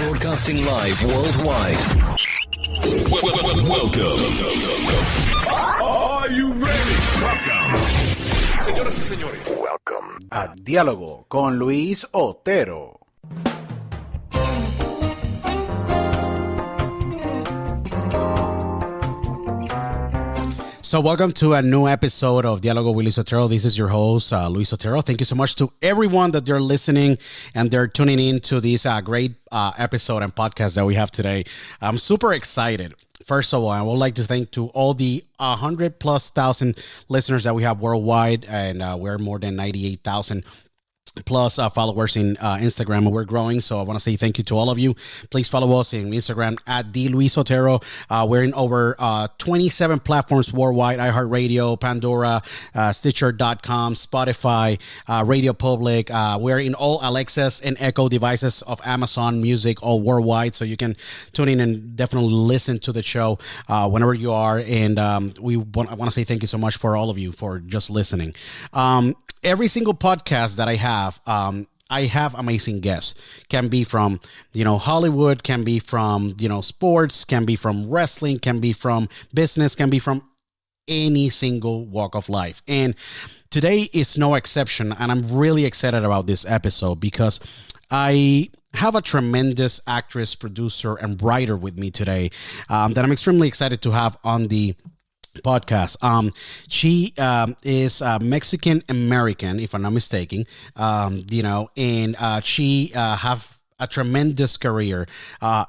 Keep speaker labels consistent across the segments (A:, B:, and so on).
A: Broadcasting live worldwide. Welcome.
B: Are you ready? Welcome. Señoras y señores, welcome
C: a Diálogo con Luis Otero. So welcome to a new episode of Dialogo with Luis Otero. This is your host, Luis Otero. Thank you so much to everyone that they're listening and they're tuning in to this great episode and podcast that we have today. I'm super excited. First of all, I would like to thank to all the 100,000+ listeners that we have worldwide, and we're more than 98,000 plus followers in Instagram, and we're growing. So I want to say thank you to all of you. Please follow us in Instagram at @DLuisOtero. We're in over 27 platforms worldwide: iHeartRadio, Pandora, Stitcher.com, Spotify, Radio Public. We're in all Alexas and Echo devices of Amazon Music, all worldwide. So you can tune in and definitely listen to the show whenever you are. And I want to say thank you so much for all of you for just listening. Every single podcast that I have amazing guests. Can be from, Hollywood, can be from, sports, can be from wrestling, can be from business, can be from any single walk of life. And today is no exception. And I'm really excited about this episode because I have a tremendous actress, producer, and writer with me today that I'm extremely excited to have on the podcast. She is Mexican American, if I'm not mistaken. And she have a tremendous career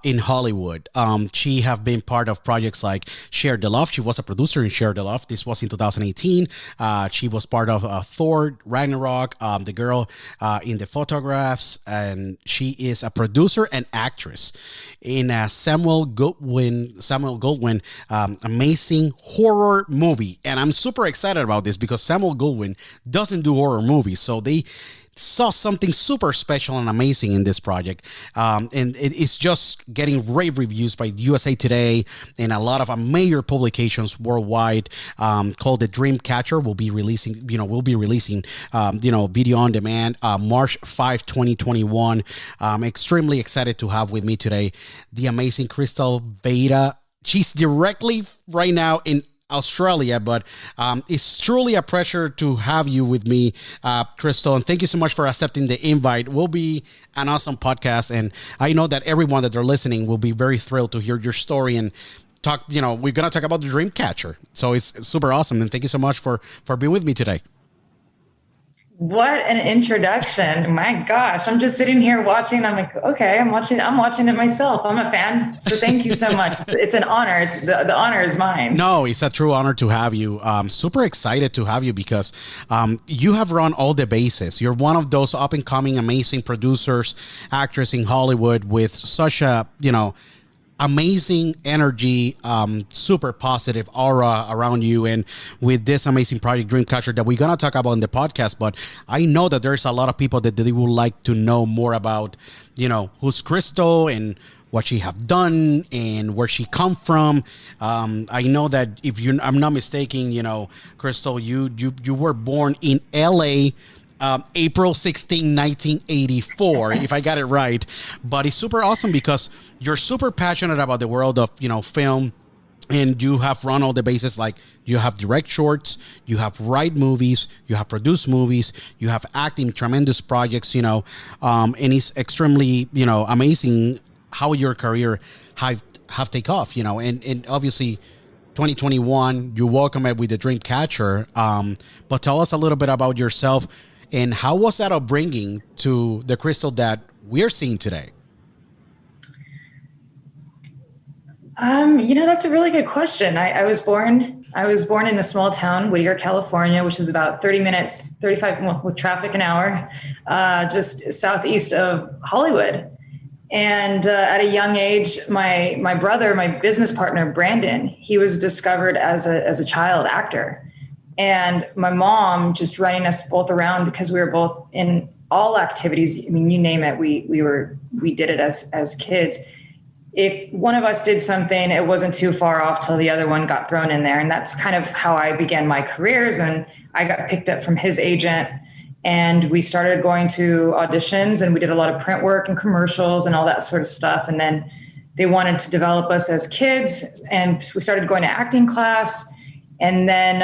C: in Hollywood. She have been part of projects like Share the Love. She was a producer in Share the Love. This was in 2018. She was part of Thor Ragnarok, the girl in the photographs, and she is a producer and actress in Samuel Goldwyn amazing horror movie. And I'm super excited about this because Samuel Goldwyn doesn't do horror movies, so they saw something super special and amazing in this project, and it is just getting rave reviews by USA Today and a lot of major publications worldwide. Called the Dreamcatcher. Will be releasing video on demand March 5, 2021. I'm extremely excited to have with me today the amazing Krystal Vayda. She's directly right now in Australia, but it's truly a pleasure to have you with me, Krystal, and thank you so much for accepting the invite. Will be an awesome podcast, and I know that everyone that they're listening will be very thrilled to hear your story and talk. We're gonna talk about the Dreamcatcher, so it's super awesome, and thank you so much for being with me today.
D: What an introduction. My gosh, I'm just sitting here watching. I'm like, okay, I'm watching it myself. I'm a fan. So thank you so much. It's an honor. It's the honor is mine.
C: No, it's a true honor to have you. Super excited to have you because you have run all the bases. You're one of those up and coming amazing producers, actress in Hollywood with such a, amazing energy, super positive aura around you, and with this amazing project Dreamcatcher that we're gonna talk about in the podcast. But I know that there's a lot of people that they would like to know more about, who's Krystal and what she have done and where she come from. I know that I'm not mistaken, Krystal, you were born in LA. April 16, 1984, if I got it right. But it's super awesome because you're super passionate about the world of, film, and you have run all the bases. Like you have direct shorts, you have write movies, you have produced movies, you have acting tremendous projects, and it's extremely, amazing how your career have take off, and obviously 2021, you welcome it with the Dreamcatcher. But tell us a little bit about yourself. And how was that upbringing to the Krystal that we're seeing today?
D: That's a really good question. I was born in a small town, Whittier, California, which is about 35 with traffic an hour, just southeast of Hollywood. And at a young age, my brother, my business partner, Brandon, he was discovered as a child actor. And my mom just running us both around because we were both in all activities. I mean, you name it, we did it as kids. If one of us did something, it wasn't too far off till the other one got thrown in there. And that's kind of how I began my careers. And I got picked up from his agent And we started going to auditions, and we did a lot of print work and commercials and all that sort of stuff. And then they wanted to develop us as kids, and we started going to acting class. And then,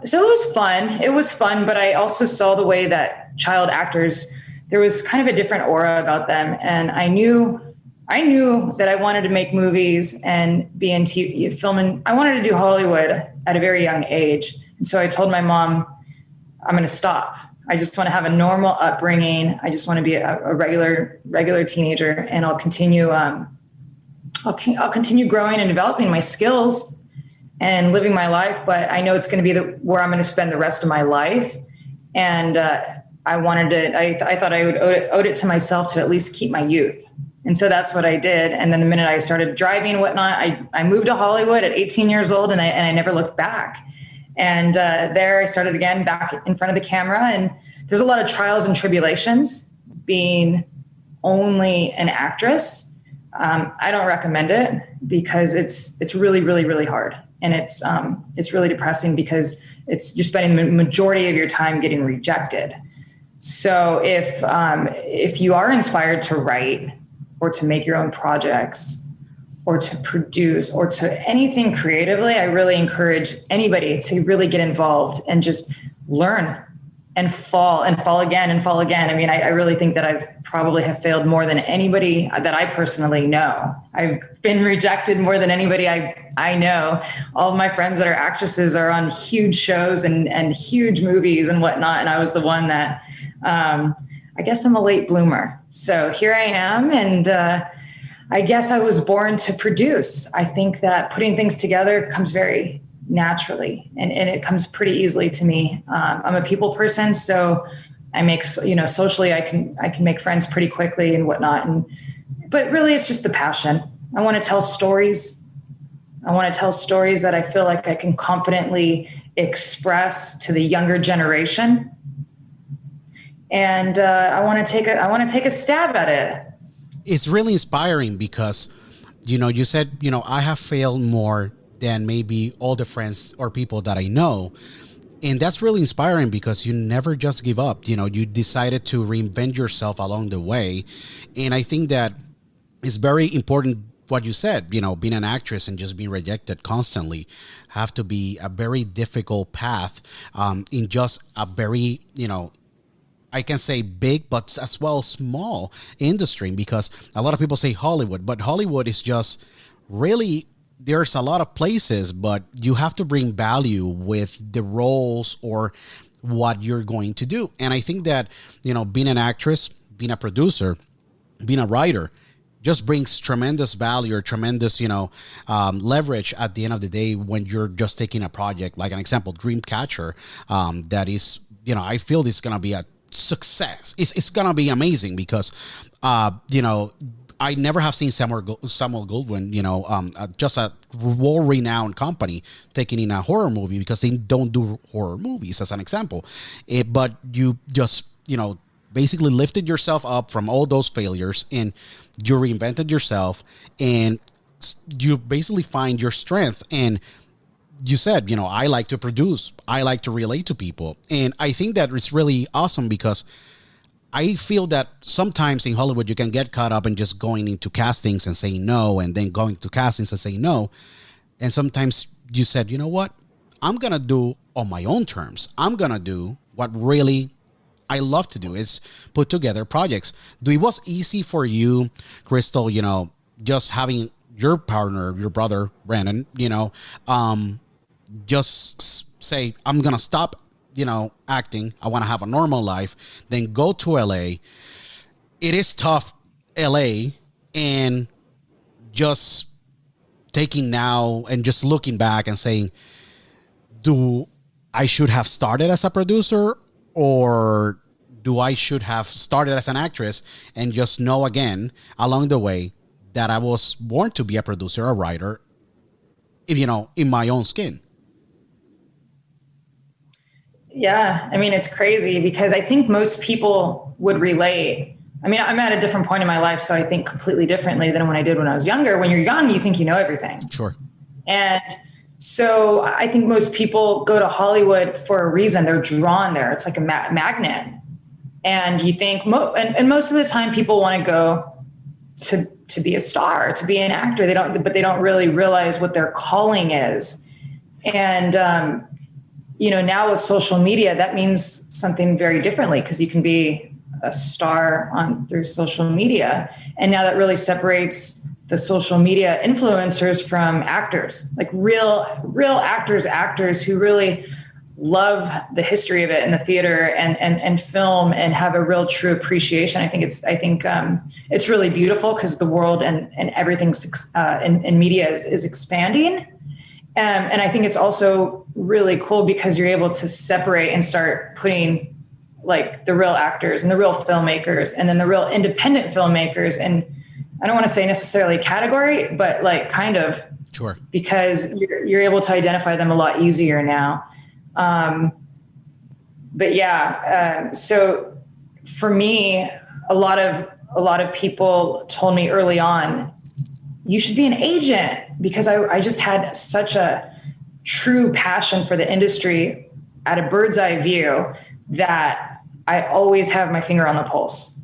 D: so it was fun. It was fun, but I also saw the way that child actors, there was kind of a different aura about them. And I knew that I wanted to make movies and be in TV, film, and I wanted to do Hollywood at a very young age. And so I told my mom, I'm going to stop. I just want to have a normal upbringing. I just want to be a regular teenager, and I'll continue. I'll continue growing and developing my skills and living my life. But I know it's going to be where I'm going to spend the rest of my life. And I wanted to. I thought I would owe it to myself to at least keep my youth. And so that's what I did. And then the minute I started driving and whatnot, I moved to Hollywood at 18 years old, and I never looked back. And there I started again back in front of the camera. And there's a lot of trials and tribulations being only an actress. I don't recommend it because it's really, really, really hard. And it's really depressing because you're spending the majority of your time getting rejected. So if you are inspired to write or to make your own projects or to produce or to anything creatively, I really encourage anybody to really get involved and just learn and fall again and fall again. I mean, I really think that I've probably have failed more than anybody that I personally know. I've been rejected more than anybody I know. All of my friends that are actresses are on huge shows and huge movies and whatnot. And I was the one that, I guess I'm a late bloomer. So here I am. And I guess I was born to produce. I think that putting things together comes very naturally and it comes pretty easily to me. I'm a people person, so I make, socially I can make friends pretty quickly and whatnot. But really it's just the passion. I want to tell stories. I want to tell stories that I feel like I can confidently express to the younger generation. And I want to take a stab at it.
C: It's really inspiring because, you said, I have failed more than maybe all the friends or people that I know. And that's really inspiring because you never just give up. You decided to reinvent yourself along the way. And I think that it's very important what you said, being an actress and just being rejected constantly have to be a very difficult path in just a very, I can say big, but as well small industry, because a lot of people say Hollywood, but Hollywood is just really, there's a lot of places, but you have to bring value with the roles or what you're going to do. And I think that, being an actress, being a producer, being a writer just brings tremendous value or tremendous, leverage at the end of the day when you're just taking a project, like an example, Dreamcatcher, that is, I feel this is going to be a success. It's gonna be amazing because I never have seen Samuel Goldwyn, just a world-renowned company taking in a horror movie because they don't do horror movies as an example. But you just basically lifted yourself up from all those failures and you reinvented yourself and you basically find your strength. And you said, I like to produce, I like to relate to people. And I think that it's really awesome because I feel that sometimes in Hollywood, you can get caught up in just going into castings and saying no, and then going to castings and saying no. And sometimes you said, you know what, I'm going to do on my own terms. I'm going to do what really I love to do is put together projects. It was easy for you, Krystal, just having your partner, your brother, Brandon, just say, I'm going to stop, acting. I want to have a normal life. Then go to LA. It is tough, LA, and just taking now and just looking back and saying, I should have started as a producer or do I should have started as an actress and just know again along the way that I was born to be a producer, a writer, in my own skin.
D: Yeah, I mean, it's crazy because I think most people would relate. I mean, I'm at a different point in my life, so I think completely differently than when I did when I was younger. When you're young, you think you know everything.
C: Sure.
D: And so I think most people go to Hollywood for a reason. They're drawn there. It's like a magnet. And you think, and most of the time people want to go to be a star, to be an actor. But they don't really realize what their calling is. And, now with social media, that means something very differently, because you can be a star through social media. And now that really separates the social media influencers from actors, like real actors who really love the history of it in the theater and film, and have a real true appreciation. I think it's really beautiful, because the world and everything in media is expanding. And I think it's also really cool because you're able to separate and start putting like the real actors and the real filmmakers, and then the real independent filmmakers. And I don't want to say necessarily category, but like kind of,
C: sure, because
D: you're able to identify them a lot easier now. But yeah, so for me, a lot of people told me early on, you should be an agent, because I just had such a true passion for the industry at a bird's eye view that I always have my finger on the pulse.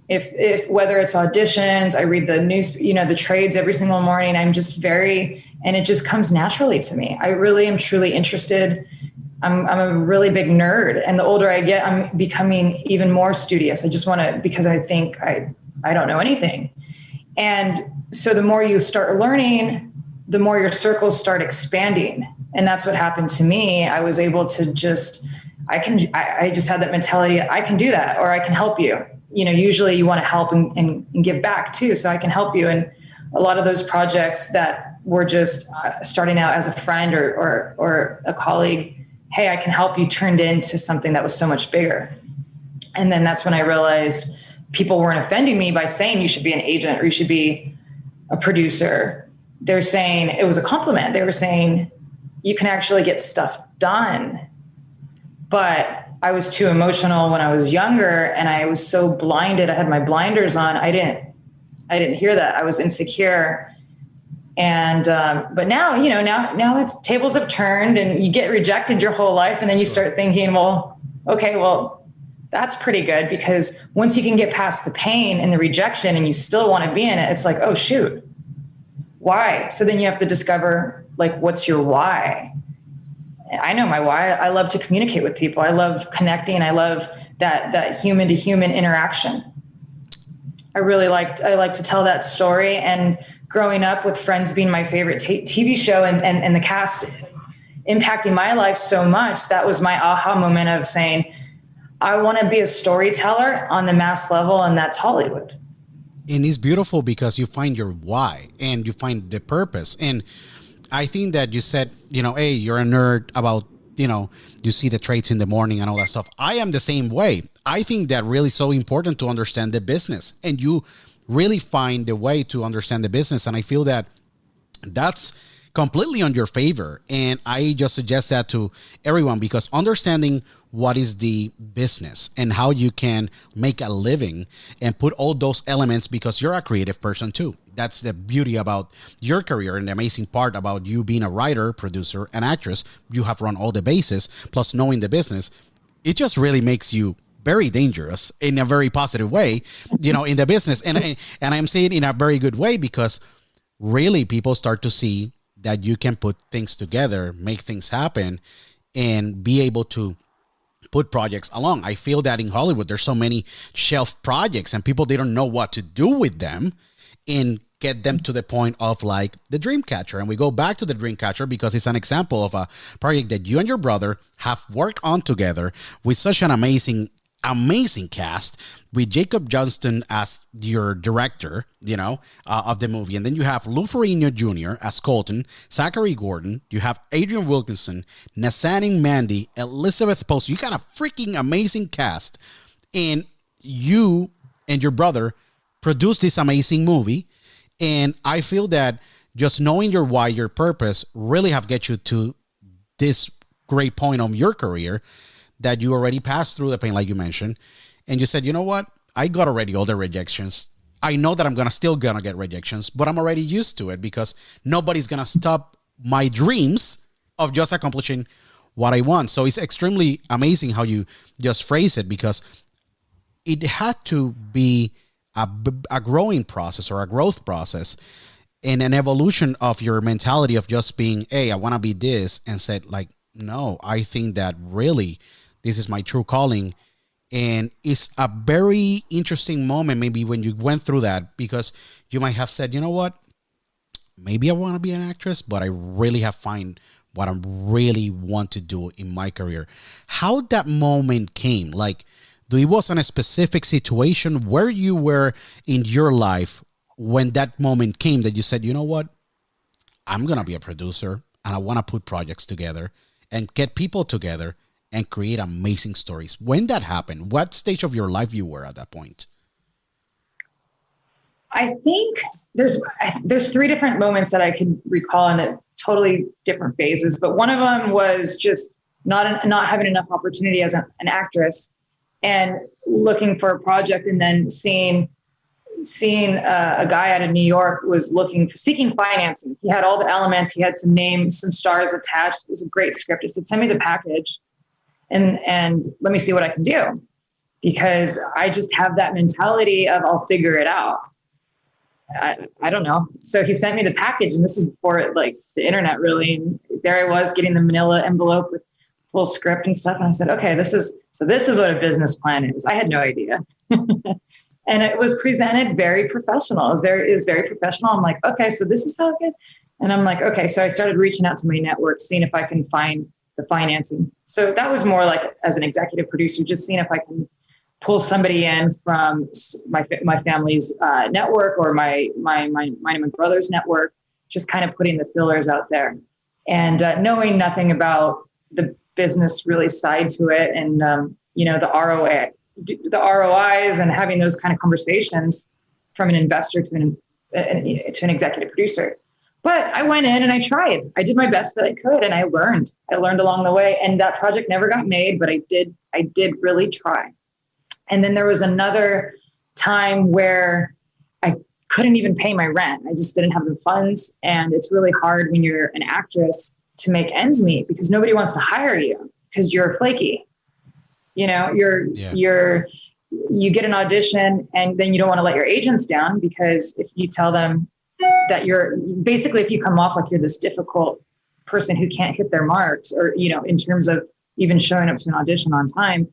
D: If whether it's auditions, I read the news, the trades every single morning. I'm just and it just comes naturally to me. I really am truly interested. I'm a really big nerd, and the older I get, I'm becoming even more studious. I just want to, because I think I don't know anything. And so the more you start learning, the more your circles start expanding. And that's what happened to me. I was able to I just had that mentality. I can do that, or I can help you. Usually you want to help and give back too. So I can help you. And a lot of those projects that were just starting out as a friend or a colleague, hey, I can help you, turned into something that was so much bigger. And then that's when I realized people weren't offending me by saying you should be an agent or you should be a producer. They're saying it was a compliment. They were saying you can actually get stuff done. But I was too emotional when I was younger, and I was so blinded. I had my blinders on. I didn't hear that. I was insecure. And, but now, now it's tables have turned, and you get rejected your whole life. And then you start thinking, well, okay, well, that's pretty good, because once you can get past the pain and the rejection and you still want to be in it, it's like, oh shoot, why? So then you have to discover, like, what's your why? I know my why. I love to communicate with people. I love connecting. I love that human to human interaction. I like to tell that story. And growing up with Friends being my favorite TV show, and the cast impacting my life so much, that was my aha moment of saying, I want to be a storyteller on the mass level, and that's Hollywood.
C: And it's beautiful because you find your why and you find the purpose. And I think that you said, hey, you're a nerd about, you see the traits in the morning and all that stuff. I am the same way. I think that really so important to understand the business, and you really find the way to understand the business. And I feel that that's completely on your favor. And I just suggest that to everyone, because understanding what is the business and how you can make a living and put all those elements, because you're a creative person too. That's the beauty about your career, and the amazing part about you being a writer, producer, and actress. You have run all the bases, plus knowing the business. It just really makes you very dangerous in a very positive way, in the business. And I'm saying in a very good way, because really people start to see that you can put things together, make things happen, and be able to put projects along. I feel that in Hollywood, there's so many shelf projects, and people, they don't know what to do with them and get them to the point of like the Dreamcatcher. And we go back to the Dreamcatcher because it's an example of a project that you and your brother have worked on together with such an amazing cast, with Jacob Johnston as your director, of the movie. And then you have Lou Ferrigno Jr. as Colton, Zachary Gordon. You have Adrian Wilkinson, Nazanin Mandy, Elizabeth Post. You got a freaking amazing cast. And you and your brother produced this amazing movie. And I feel that just knowing your why, your purpose, really have get you to this great point of your career, that you already passed through the pain, like you mentioned. And you said, you know what? I got already all the rejections. I know that I'm still gonna get rejections, but I'm already used to it, because nobody's gonna stop my dreams of just accomplishing what I want. So it's extremely amazing how you just phrase it, because it had to be a growing process or a growth process and an evolution of your mentality of just being, hey, I want to be this, and said like, no, I think that really this is my true calling. And it's a very interesting moment maybe when you went through that, because you might have said, you know what, maybe I want to be an actress, but I really have find what I really want to do in my career. How that moment came, like, it was in a specific situation where you were in your life when that moment came that you said, you know what, I'm going to be a producer and I want to put projects together and get people together and create amazing stories. When that happened, what stage of your life you were at that point?
D: I think there's three different moments that I can recall in totally different phases, but one of them was just not having enough opportunity as an actress and looking for a project, and then seeing a guy out of New York was seeking financing. He had all the elements. He had some names, some stars attached. It was a great script. I said, send me the package and let me see what I can do, because I just have that mentality of I'll figure it out. I don't know. So he sent me the package, and this is before like the internet really. And there I was getting the manila envelope with full script and stuff. And I said, okay, this is what a business plan is. I had no idea. And it was presented very professional. It was very professional. I'm like, okay, so this is how it is. And I'm like, okay. So I started reaching out to my network, seeing if I can find the financing. So that was more like as an executive producer, just seeing if I can pull somebody in from my family's network or my brother's network, just kind of putting the fillers out there, and knowing nothing about the business really side to it, and the ROIs, and having those kind of conversations from an investor to an executive producer. But I went in and I tried. I did my best that I could, and I learned along the way. And that project never got made, but I did really try. And then there was another time where I couldn't even pay my rent. I just didn't have the funds. And it's really hard when you're an actress to make ends meet, because nobody wants to hire you because you're flaky. You know, you get an audition, and then you don't want to let your agents down, because if you tell them that if you come off like you're this difficult person who can't hit their marks, or, in terms of even showing up to an audition on time,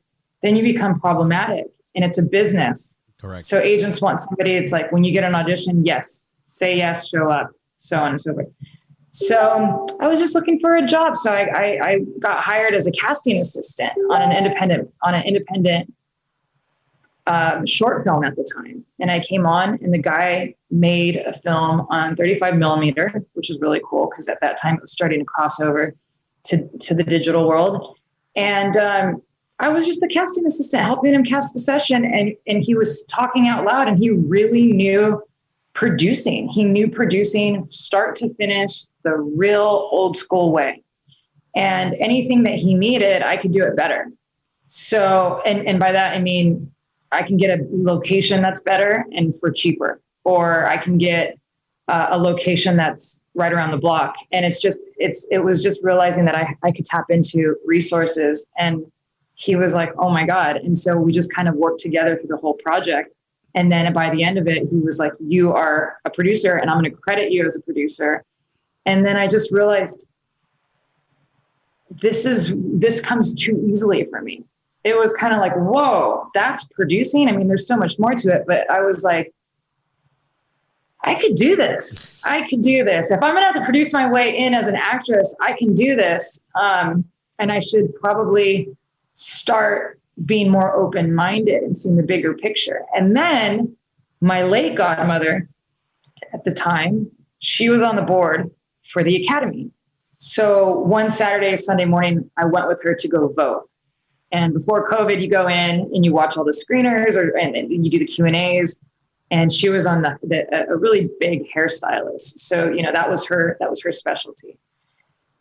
D: then you become problematic, and it's a business.
C: Correct.
D: So agents want somebody, it's like when you get an audition, yes, say yes, show up, so on and so forth. So I was just looking for a job. So I got hired as a casting assistant on an independent short film at the time. And I came on, and the guy made a film on 35 millimeter, which was really cool, because at that time it was starting to cross over to the digital world. And I was just the casting assistant, helping him cast the session. And he was talking out loud, and he really knew producing. He knew producing start to finish the real old school way. And anything that he needed, I could do it better. So, and by that, I mean, I can get a location that's better and for cheaper, or I can get a location that's right around the block. And it was just realizing that I could tap into resources. And he was like, oh my God. And so we just kind of worked together through the whole project. And then by the end of it, he was like, you are a producer, and I'm going to credit you as a producer. And then I just realized this comes too easily for me. It was kind of like, whoa, that's producing. I mean, there's so much more to it, but I was like, I could do this. If I'm going to have to produce my way in as an actress, I can do this. And I should probably start being more open-minded and seeing the bigger picture. And then my late godmother at the time, she was on the board for the Academy. So one Saturday, Sunday morning, I went with her to go vote. And before COVID, you go in and you watch all the screeners, and you do the Q&As. And she was on a really big hairstylist. So, that was her specialty.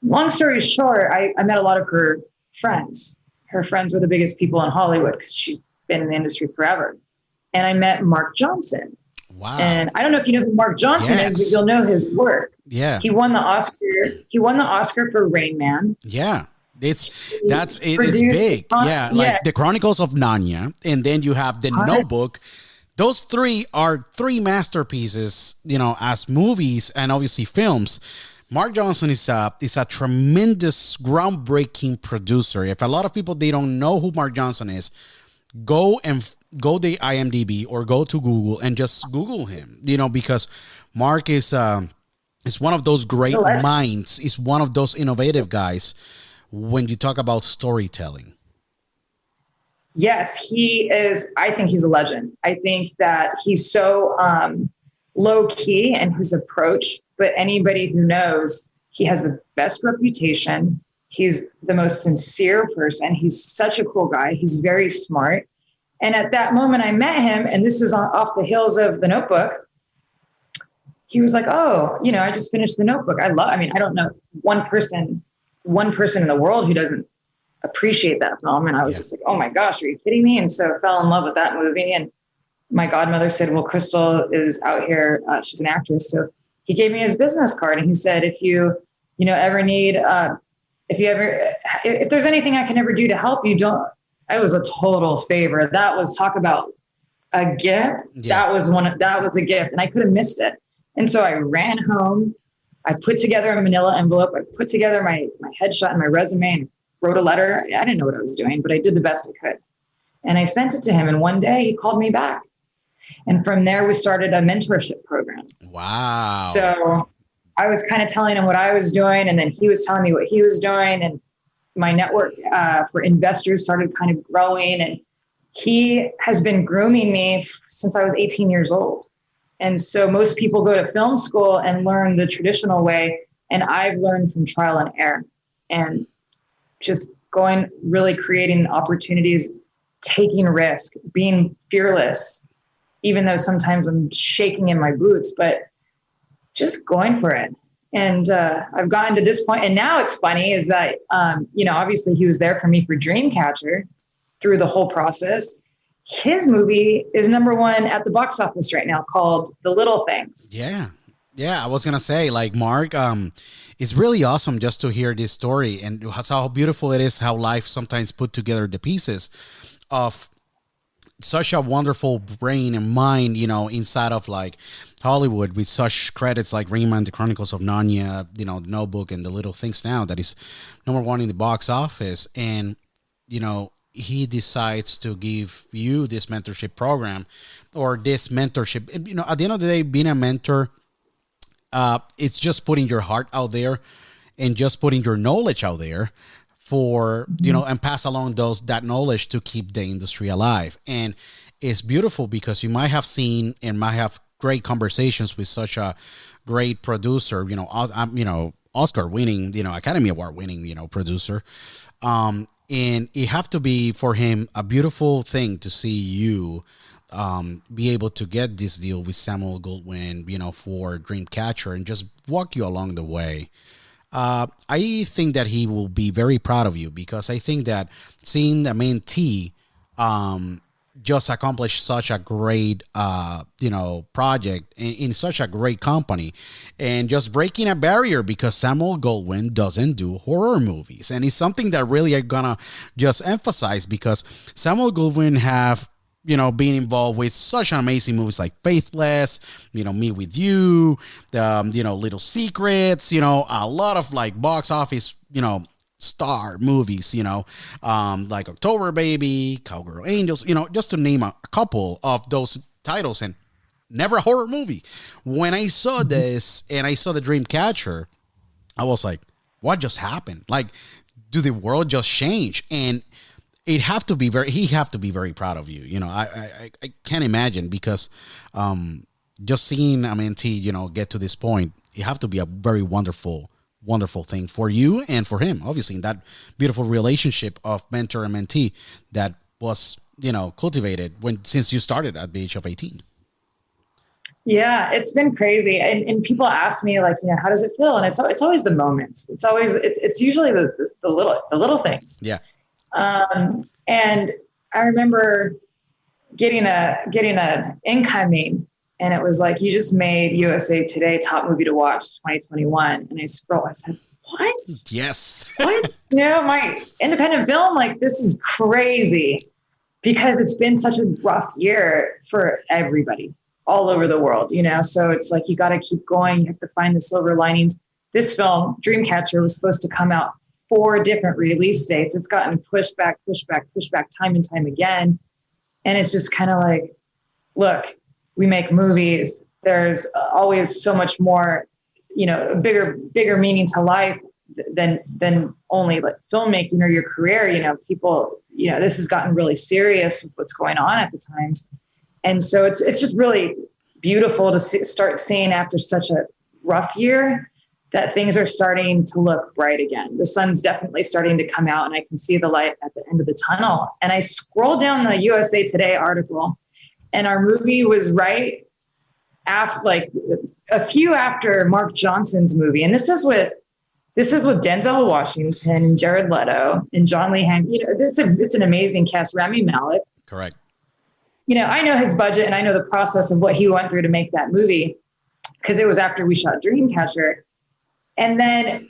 D: Long story short, I met a lot of her friends. Her friends were the biggest people in Hollywood, because she's been in the industry forever. And I met Mark Johnson.
C: Wow.
D: And I don't know if you know who Mark Johnson is, but you'll know his work.
C: Yeah.
D: He won the Oscar for Rain Man.
C: Yeah. It's
D: produced
C: big. Yeah, like the Chronicles of Narnia, and then you have the Notebook. Those three are three masterpieces, as movies and obviously films. Mark Johnson is a tremendous, groundbreaking producer. If a lot of people they don't know who Mark Johnson is, go to IMDb or go to Google and just Google him. Because Mark is one of those great minds. He's one of those innovative guys when you talk about storytelling.
D: Yes, he is. I think he's a legend. I think that he's so low key in his approach, but anybody who knows, he has the best reputation. He's the most sincere person. He's such a cool guy. He's very smart. And at that moment I met him, and this is off the heels of The Notebook. He was like, oh, I just finished The Notebook. I don't know one person in the world who doesn't appreciate that film. And I was just like, oh my gosh, are you kidding me? And so I fell in love with that movie. And my godmother said, well, Krystal is out here. She's an actress. So he gave me his business card, and he said, if you ever need, if there's anything I can ever do to help you, I was a total favor. That was, talk about a gift. Yeah. That was a gift, and I could have missed it. And so I ran home. I put together a manila envelope. I put together my headshot and my resume and wrote a letter. I didn't know what I was doing, but I did the best I could. And I sent it to him. And one day he called me back. And from there, we started a mentorship program.
C: Wow.
D: So I was kind of telling him what I was doing, and then he was telling me what he was doing. And my network for investors started kind of growing. And he has been grooming me since I was 18 years old. And so most people go to film school and learn the traditional way. And I've learned from trial and error and just really creating opportunities, taking risk, being fearless, even though sometimes I'm shaking in my boots, but just going for it. And I've gotten to this point, and now it's funny is that, obviously he was there for me for Dreamcatcher through the whole process. His movie is #1 at the box office right now, called The Little Things.
C: Yeah. I was going to say, like, Mark, it's really awesome just to hear this story and how beautiful it is, how life sometimes put together the pieces of such a wonderful brain and mind, inside of like Hollywood, with such credits like Rayman, The Chronicles of Narnia, Notebook, and The Little Things now that is #1 in the box office. And, he decides to give you this mentorship program or this mentorship. At the end of the day, being a mentor, it's just putting your heart out there and just putting your knowledge out there for, and pass along that knowledge to keep the industry alive. And it's beautiful because you might have seen and might have great conversations with such a great producer, Oscar winning, Academy Award winning, producer. And it have to be for him a beautiful thing to see you be able to get this deal with Samuel Goldwyn, for Dreamcatcher, and just walk you along the way. I think that he will be very proud of you, because I think that seeing the mentee just accomplish such a great, project in such a great company, and just breaking a barrier, because Samuel Goldwyn doesn't do horror movies. And it's something that really I'm gonna just emphasize, because Samuel Goldwyn have, being involved with such amazing movies like Faithless, Me With You, Little Secrets, a lot of like box office, star movies, like October Baby, Cowgirl Angels, just to name a couple of those titles, and never a horror movie. When I saw this and I saw the Dreamcatcher, I was like, what just happened? Like, do the world just change? And he have to be very proud of you. I can't imagine, because just seeing a mentee, get to this point, it have to be a very wonderful thing for you and for him, obviously, in that beautiful relationship of mentor and mentee that was, cultivated since you started at the age of 18.
D: Yeah, it's been crazy. And people ask me, like, how does it feel? And it's always the moments. It's usually the little things.
C: Yeah.
D: And I remember getting a incoming, and it was like, you just made USA Today top movie to watch 2021. And I said, what?
C: Yes.
D: What? My independent film, like, this is crazy, because it's been such a rough year for everybody all over the world, So it's like, you got to keep going. You have to find the silver linings. This film, Dreamcatcher, was supposed to come out 4 different release dates. It's gotten pushed back time and time again. And it's just kind of like, look, we make movies. There's always so much more, bigger meaning to life than only like filmmaking or your career. People, this has gotten really serious with what's going on at the times. And so it's just really beautiful to start seeing, after such a rough year, that things are starting to look bright again. The sun's definitely starting to come out, and I can see the light at the end of the tunnel. And I scrolled down the USA Today article, and our movie was right after, like a few after Mark Johnson's movie. And this is with Denzel Washington and Jared Leto and John Lee Hank. It's an amazing cast. Rami Malek.
C: Correct.
D: I know his budget, and I know the process of what he went through to make that movie, because it was after we shot Dreamcatcher. And then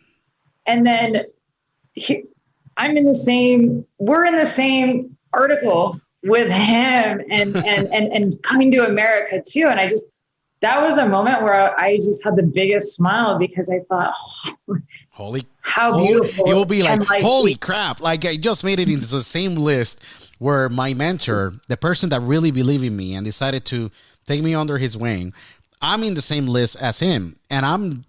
D: we're in the same article with him and Coming to America too. And that was a moment where I just had the biggest smile, because I thought, how beautiful.
C: It will be like, holy crap. Like, I just made it into the same list where my mentor, the person that really believed in me and decided to take me under his wing, I'm in the same list as him. And I'm,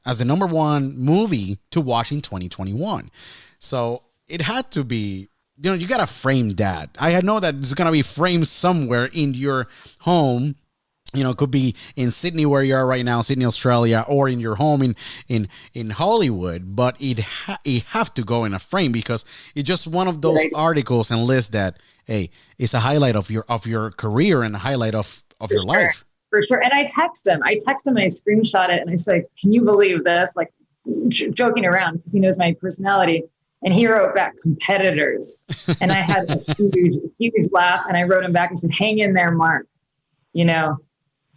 C: as the number 1 movie to watch in 2021. So it had to be, you got to frame that. I know that it's going to be framed somewhere in your home. It could be in Sydney, where you are right now, Sydney, Australia, or in your home in Hollywood. But it have to go in a frame, because it's just one of those articles and lists that, hey, it's a highlight of your career and a highlight of your life.
D: For sure. And I text him and I screenshot it, and I say, can you believe this? Like, joking around, because he knows my personality. And he wrote back, competitors. And I had a huge laugh. And I wrote him back and said, hang in there, Mark.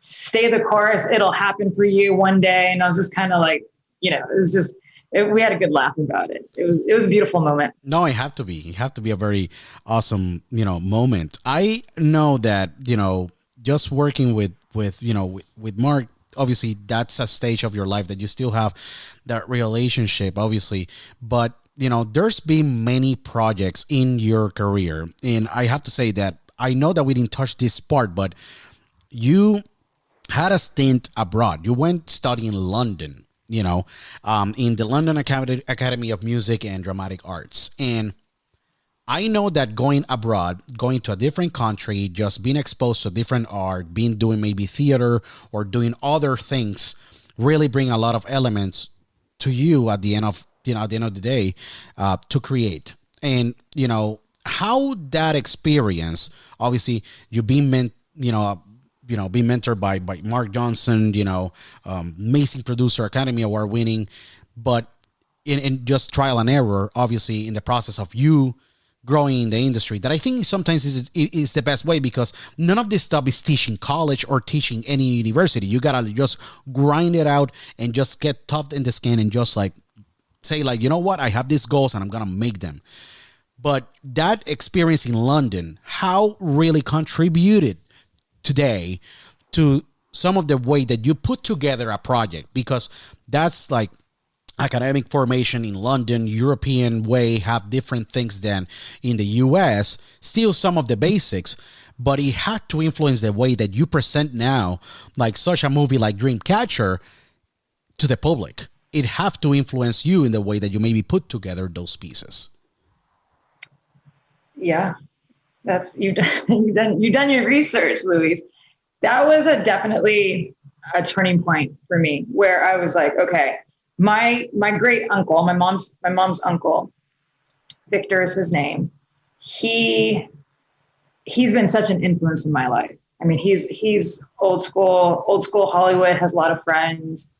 D: Stay the course. It'll happen for you one day. And I was just kind of like, it was just, we had a good laugh about it. It was a beautiful moment.
C: No, it had to be. It had to be a very awesome, moment. I know that, just working with Mark, obviously that's a stage of your life that you still have that relationship, obviously. But, there's been many projects in your career. And I have to say that I know that we didn't touch this part, but you had a stint abroad. You went studying in London, in the London Academy of Music and Dramatic Arts. And I know that going abroad, going to a different country, just being exposed to different art, doing maybe theater or doing other things, really bring a lot of elements to you at the end of the day, to create. And how that experience, obviously you being being mentored by Mark Johnston, amazing producer, Academy Award winning, but in just trial and error, obviously, in the process of you growing in the industry, that I think sometimes is the best way, because none of this stuff is teaching college or teaching any university. You gotta just grind it out and just get tough in the skin and just like say, like, you know what, I have these goals and I'm gonna make them. But that experience in London, how really contributed today to some of the way that you put together a project? Because that's like academic formation in London, European way, have different things than in the US, still some of the basics, but it had to influence the way that you present now, like such a movie like Dreamcatcher, to the public. It have to influence you in the way that you maybe put together those pieces.
D: Yeah, that's you've done your research, Luis. That was definitely a turning point for me, where I was like, okay, my great uncle, my mom's uncle, Victor is his name. He's been such an influence in my life. I mean, he's old school Hollywood, has a lot of friends.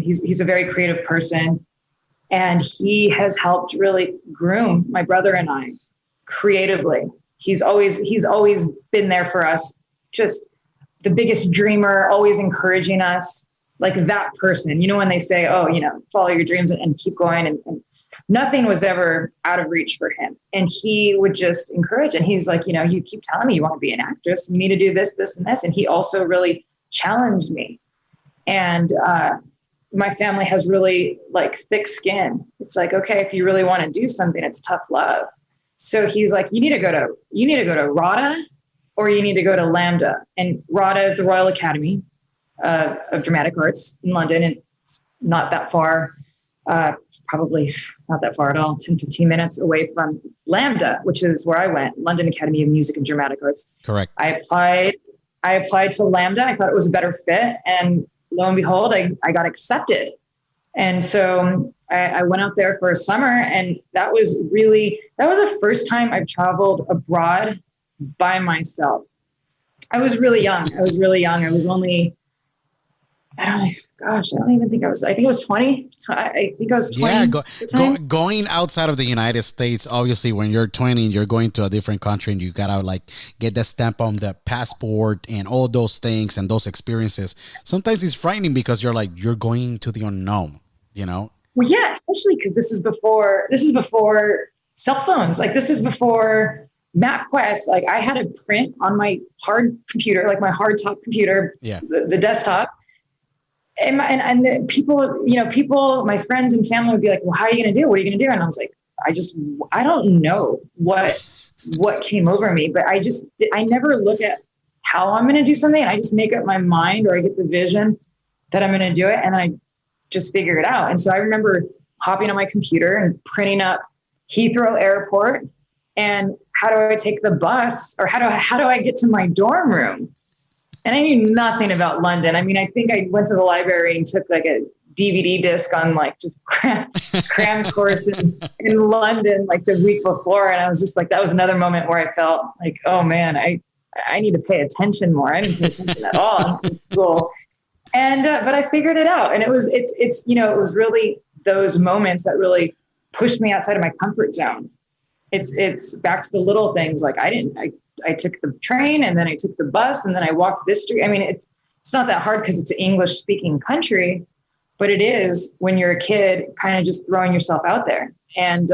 D: He's a very creative person, and he has helped really groom my brother and I creatively. He's always been there for us, just the biggest dreamer, always encouraging us. like that person, when they say, oh, follow your dreams and keep going. And nothing was ever out of reach for him. And he would just encourage. And he's like, you keep telling me you want to be an actress, you need to do this, this, and this. And he also really challenged me. And my family has really like thick skin. It's like, okay, if you really want to do something, it's tough love. So he's like, you need to go to RADA or you need to go to Lambda. And RADA is the Royal Academy of Dramatic Arts in London. And it's not that far, probably not that far at all, 10, 15 minutes away from Lambda, which is where I went, London Academy of Music and Dramatic Arts.
C: Correct.
D: I applied to Lambda. I thought it was a better fit. And lo and behold, I got accepted. And so I went out there for a summer, and that was the first time I've traveled abroad by myself. I was really young. I was only, I don't even think I think I was 20. I think I was 20.
C: Yeah, going outside of the United States, obviously when you're 20 and you're going to a different country and you gotta like get the stamp on the passport and all those things and those experiences, sometimes it's frightening because you're going to the unknown, Well,
D: yeah, especially because this is before cell phones. Like this is before MapQuest. Like I had to print on my hard computer, like my hard top computer, the desktop. And the people, my friends and family would be like, well, how are you going to do? What are you going to do? And I was like, I don't know what came over me, but I never look at how I'm going to do something. And I just make up my mind, or I get the vision that I'm going to do it. And then I just figure it out. And so I remember hopping on my computer and printing up Heathrow Airport and how do I take the bus, or how do I get to my dorm room? And I knew nothing about London. I mean, I think I went to the library and took like a DVD disc on like just cram course in London like the week before. And I was just like, that was another moment where I felt like, oh man, I need to pay attention more. I didn't pay attention at all in school. And, but I figured it out. And it was really those moments that really pushed me outside of my comfort zone. It's back to the little things. Like I took the train, and then I took the bus, and then I walked this street. I mean, it's not that hard because it's an English speaking country, but it is when you're a kid kind of just throwing yourself out there. And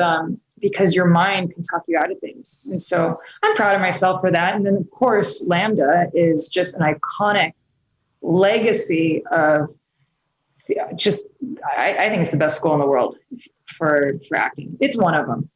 D: because your mind can talk you out of things. And so I'm proud of myself for that. And then of course, Lambda is just an iconic legacy of just, I think it's the best school in the world for acting. It's one of them.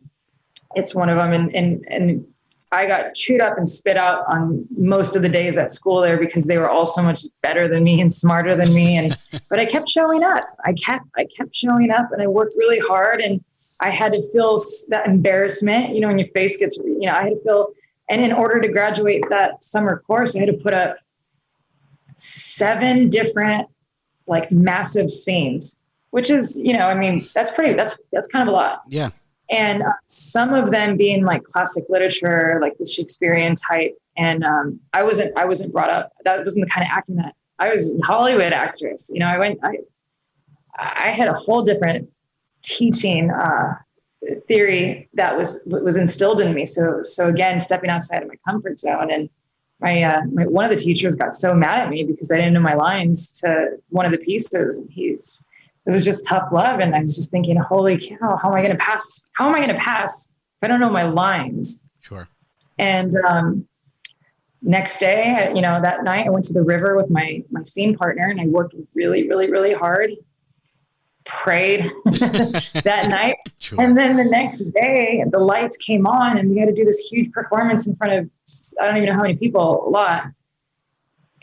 D: And I got chewed up and spit out on most of the days at school there because they were all so much better than me and smarter than me. But I kept showing up. I kept showing up, and I worked really hard, and I had to feel that embarrassment, when your face gets, I had to feel, and in order to graduate that summer course, I had to put up 7 different like massive scenes, which is, that's kind of a lot.
C: Yeah.
D: And some of them being like classic literature, like the Shakespearean type. And I wasn't brought up. That wasn't the kind of acting that I was a Hollywood actress. I had a whole different teaching theory that was instilled in me. So again, stepping outside of my comfort zone. And my one of the teachers got so mad at me because I didn't know my lines to one of the pieces. And it was just tough love. And I was just thinking, holy cow, how am I going to pass? How am I going to pass if I don't know my lines?
C: Sure. And
D: next day, that night I went to the river with my scene partner, and I worked really, really, really hard, prayed that night. Sure. And then the next day the lights came on and we had to do this huge performance in front of, I don't even know how many people, a lot.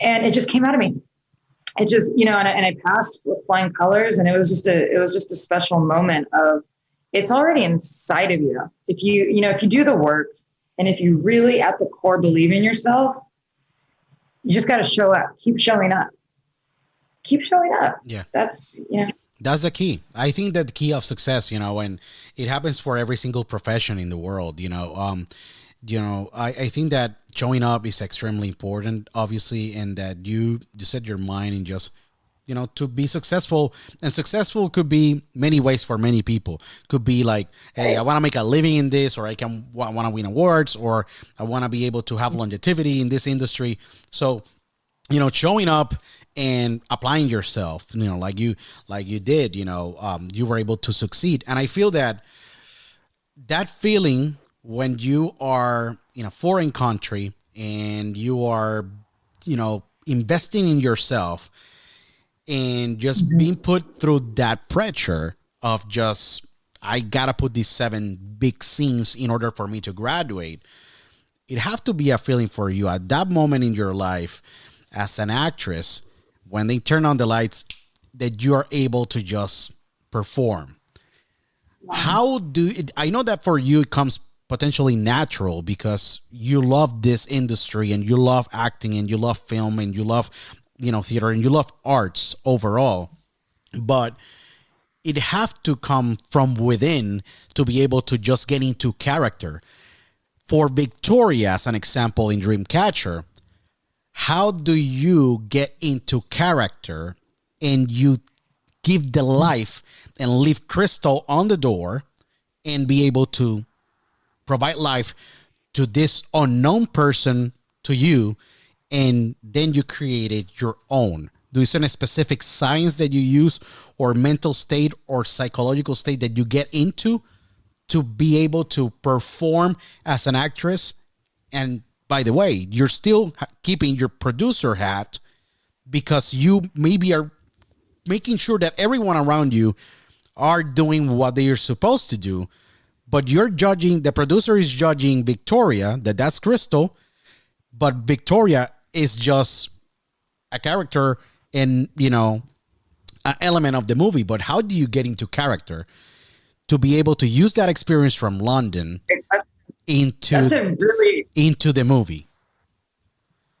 D: And it just came out of me. It just, and I passed with flying colors, and it was just a special moment of, it's already inside of you. If you do the work, and if you really at the core believe in yourself, you just got to show up, keep showing up.
C: Yeah.
D: That's
C: the key. I think that the key of success, and it happens for every single profession in the world, I think that showing up is extremely important, obviously, and that you set your mind and just, to be successful. And successful could be many ways for many people. Could be like, hey, I want to make a living in this, or I want to win awards, or I want to be able to have longevity in this industry. So showing up and applying yourself, like you did, you were able to succeed. And I feel that feeling when you are in a foreign country and you are, investing in yourself and just being put through that pressure of just, I gotta put these 7 big scenes in order for me to graduate. It have to be a feeling for you at that moment in your life as an actress, when they turn on the lights, that you are able to just perform. Wow. I know that for you it comes potentially natural because you love this industry and you love acting and you love film and you love, theater and you love arts overall. But it have to come from within to be able to just get into character. For Victoria, as an example in Dreamcatcher, how do you get into character and you give the life and leave Krystal on the door and be able to provide life to this unknown person to you, and then you created your own? Do you see a specific science that you use or mental state or psychological state that you get into to be able to perform as an actress? And by the way, you're still keeping your producer hat because you maybe are making sure that everyone around you are doing what they are supposed to do. But you're judging, the producer is judging Victoria, that's Krystal, but Victoria is just a character and, an element of the movie. But how do you get into character to be able to use that experience from London into the movie?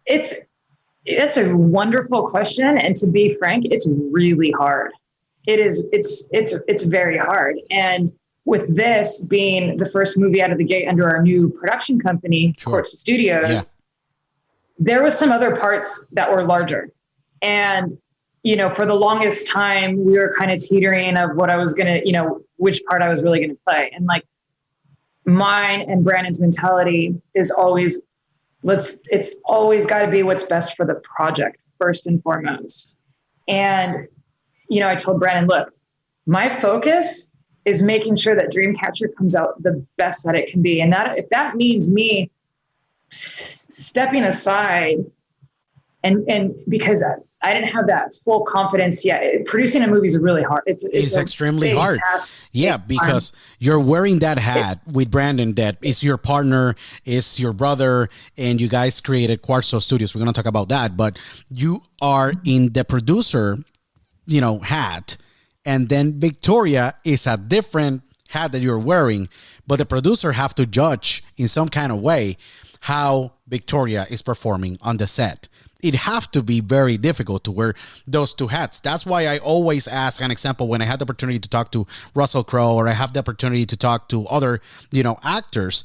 D: That's a wonderful question. And to be frank, it's really hard. It's very hard. And with this being the first movie out of the gate under our new production company, Quarzo Studios, there was some other parts that were larger. And, for the longest time, we were kind of teetering of what I was going to, which part I was really going to play. And like mine and Brandon's mentality is always, it's always got to be what's best for the project first and foremost. And, I told Brandon, look, my focus is making sure that Dreamcatcher comes out the best that it can be. And that if that means me stepping aside and because I didn't have that full confidence yet. Producing a movie is really hard. It's
C: extremely hard. Yeah, because you're wearing that hat with Brandon that is your partner, is your brother, and you guys created Quarzo Studios. We're going to talk about that, but you are in the producer, hat. And then Victoria is a different hat that you're wearing, but the producer have to judge in some kind of way how Victoria is performing on the set. It have to be very difficult to wear those two hats. That's why I always ask an example when I had the opportunity to talk to Russell Crowe or I have the opportunity to talk to other, actors,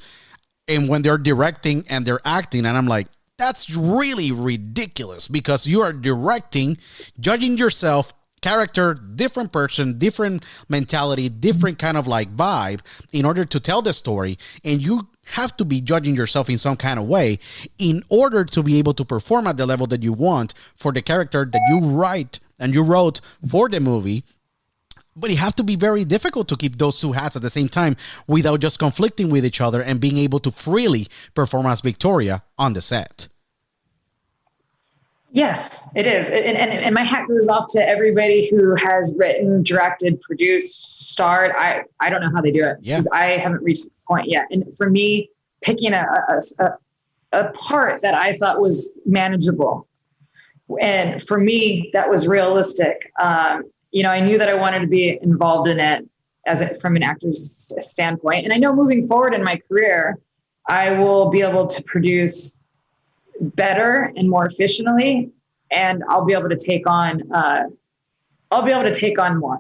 C: and when they're directing and they're acting, and I'm like, that's really ridiculous because you are directing, judging yourself, character, different person, different mentality, different kind of like vibe in order to tell the story. And you have to be judging yourself in some kind of way in order to be able to perform at the level that you want for the character that you write and you wrote for the movie. But it have to be very difficult to keep those two hats at the same time without just conflicting with each other and being able to freely perform as Victoria on the set.
D: Yes, it is. And my hat goes off to everybody who has written, directed, produced, starred. I don't know how they do it because I haven't reached the point yet. And for me, picking a part that I thought was manageable. And for me, that was realistic. I knew that I wanted to be involved in it from an actor's standpoint. And I know moving forward in my career, I will be able to produce better and more efficiently, and I'll be able to take on more.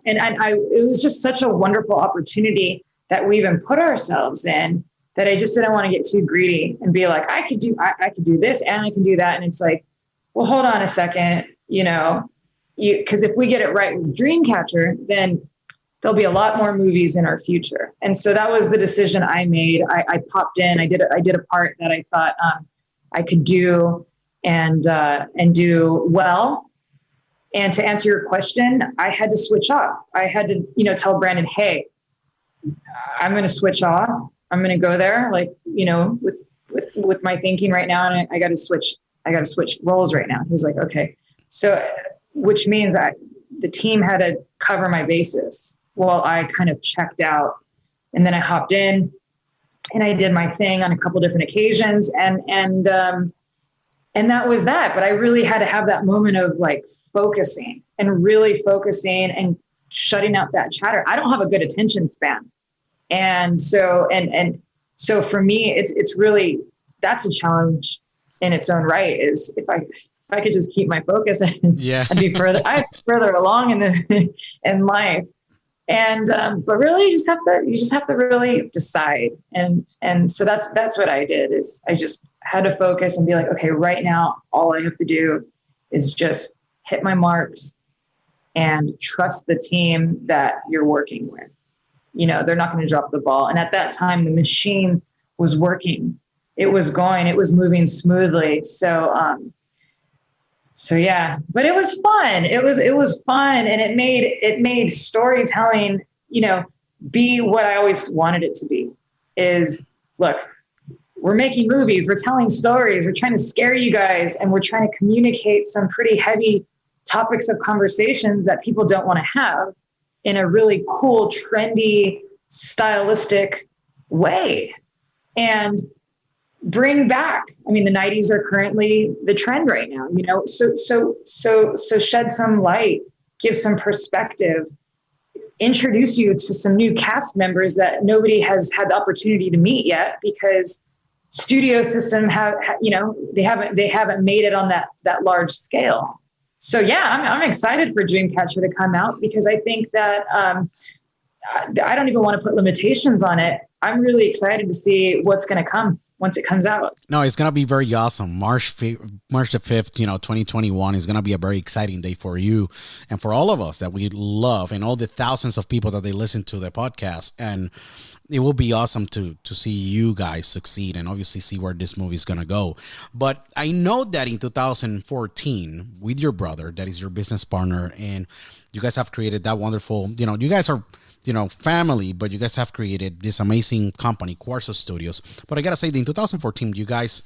D: And it was just such a wonderful opportunity that we even put ourselves in that I just didn't want to get too greedy and be like, I could do this and I can do that. And it's like, well, hold on a second, because if we get it right with Dreamcatcher, then there'll be a lot more movies in our future. And so that was the decision I made. I popped in, I did a part that I thought, I could do. and do well. And to answer your question, I had to switch off. I had to, tell Brandon, hey, I'm going to switch off. I'm going to go there, with my thinking right now. And I got to switch roles right now. He's like, okay. So, which means the team had to cover my bases while I kind of checked out. And then I hopped in and I did my thing on a couple different occasions. And that was that. But I really had to have that moment of like focusing and shutting out that chatter. I don't have a good attention span. And so for me, it's really, that's a challenge in its own right, is if I could just keep my focus I'd be further along in life. And, but really you just have to really decide. And so that's what I did, is I just had to focus and be like, okay, right now, all I have to do is just hit my marks and trust the team that you're working with. They're not going to drop the ball. And at that time, the machine was working. It was going, it was moving smoothly. So yeah, but it was fun. It was fun. And it made storytelling, be what I always wanted it to be, is, look, we're making movies, we're telling stories, we're trying to scare you guys, and we're trying to communicate some pretty heavy topics of conversations that people don't want to have in a really cool, trendy, stylistic way. And bring back, the 90s are currently the trend right now, so shed some light, give some perspective, introduce you to some new cast members that nobody has had the opportunity to meet yet, because studio system they haven't made it on that large scale. So yeah, I'm excited for Dreamcatcher to come out, because I think that I don't even want to put limitations on it. I'm really excited to see what's going to come once it comes out.
C: No, it's going to be very awesome. March the 5th, 2021 is going to be a very exciting day for you and for all of us that we love, and all the thousands of people that they listen to the podcast. And it will be awesome to see you guys succeed, and obviously see where this movie is going to go. But I know that in 2014, with your brother, that is your business partner, and you guys have created that wonderful, you guys are, family, but you guys have created this amazing company, Quarzo Studios. But I got to say, in 2014, you guys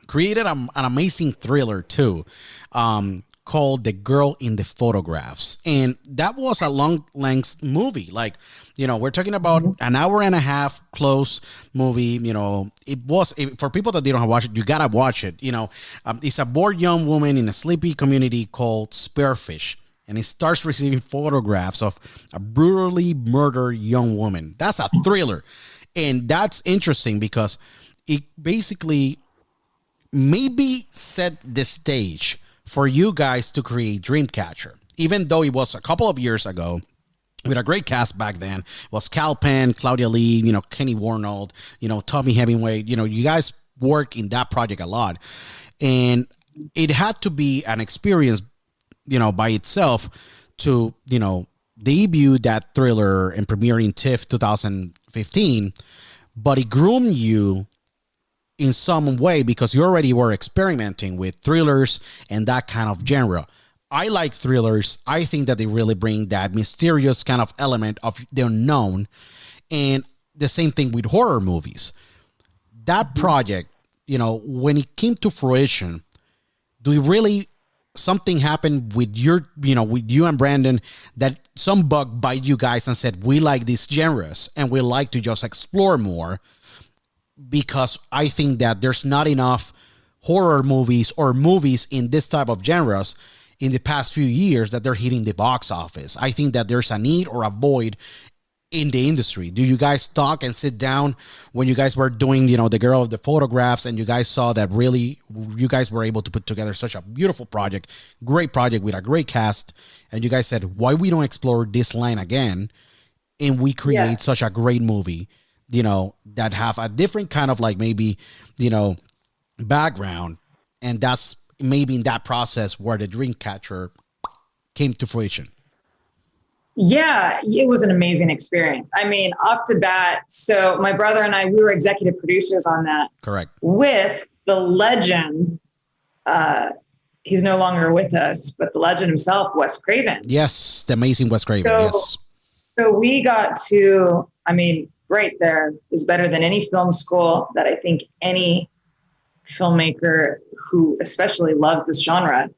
C: created an amazing thriller too, called The Girl in the Photographs. And that was a long length movie. Like, we're talking about an hour and a half close movie. For people that didn't watch it, you got to watch it. It's a bored young woman in a sleepy community called Spearfish. And it starts receiving photographs of a brutally murdered young woman. That's a thriller. And that's interesting because it basically maybe set the stage for you guys to create Dreamcatcher. Even though it was a couple of years ago, with a great cast back then. It was Cal Penn, Claudia Lee, Kenny Warnold, Tommy Hemingway. You guys work in that project a lot. And it had to be an experience, by itself to, debut that thriller and premiere in TIFF 2015, but it groomed you in some way because you already were experimenting with thrillers and that kind of genre. I like thrillers. I think that they really bring that mysterious kind of element of the unknown, and the same thing with horror movies. That project, when it came to fruition, something happened with with you and Brandon, that some bug bite you guys and said, we like these genres and we like to just explore more, because I think that there's not enough horror movies or movies in this type of genres in the past few years that they're hitting the box office. I think that there's a need or a void in the industry. Do you guys talk and sit down when you guys were doing, The Girl of the Photographs, and you guys saw that really you guys were able to put together such a beautiful project, great project with a great cast, and you guys said, why we don't explore this line again and we create such a great movie, that have a different kind of maybe, background, and that's maybe in that process where the Dreamcatcher came to fruition.
D: Yeah, it was an amazing experience. Off the bat, so my brother and I, we were executive producers on that.
C: Correct.
D: With the legend he's no longer with us, but the legend himself, Wes Craven.
C: Yes, the amazing Wes Craven. Yes.
D: So we got to, I mean, right there is better than any film school that I think any filmmaker who especially loves this genre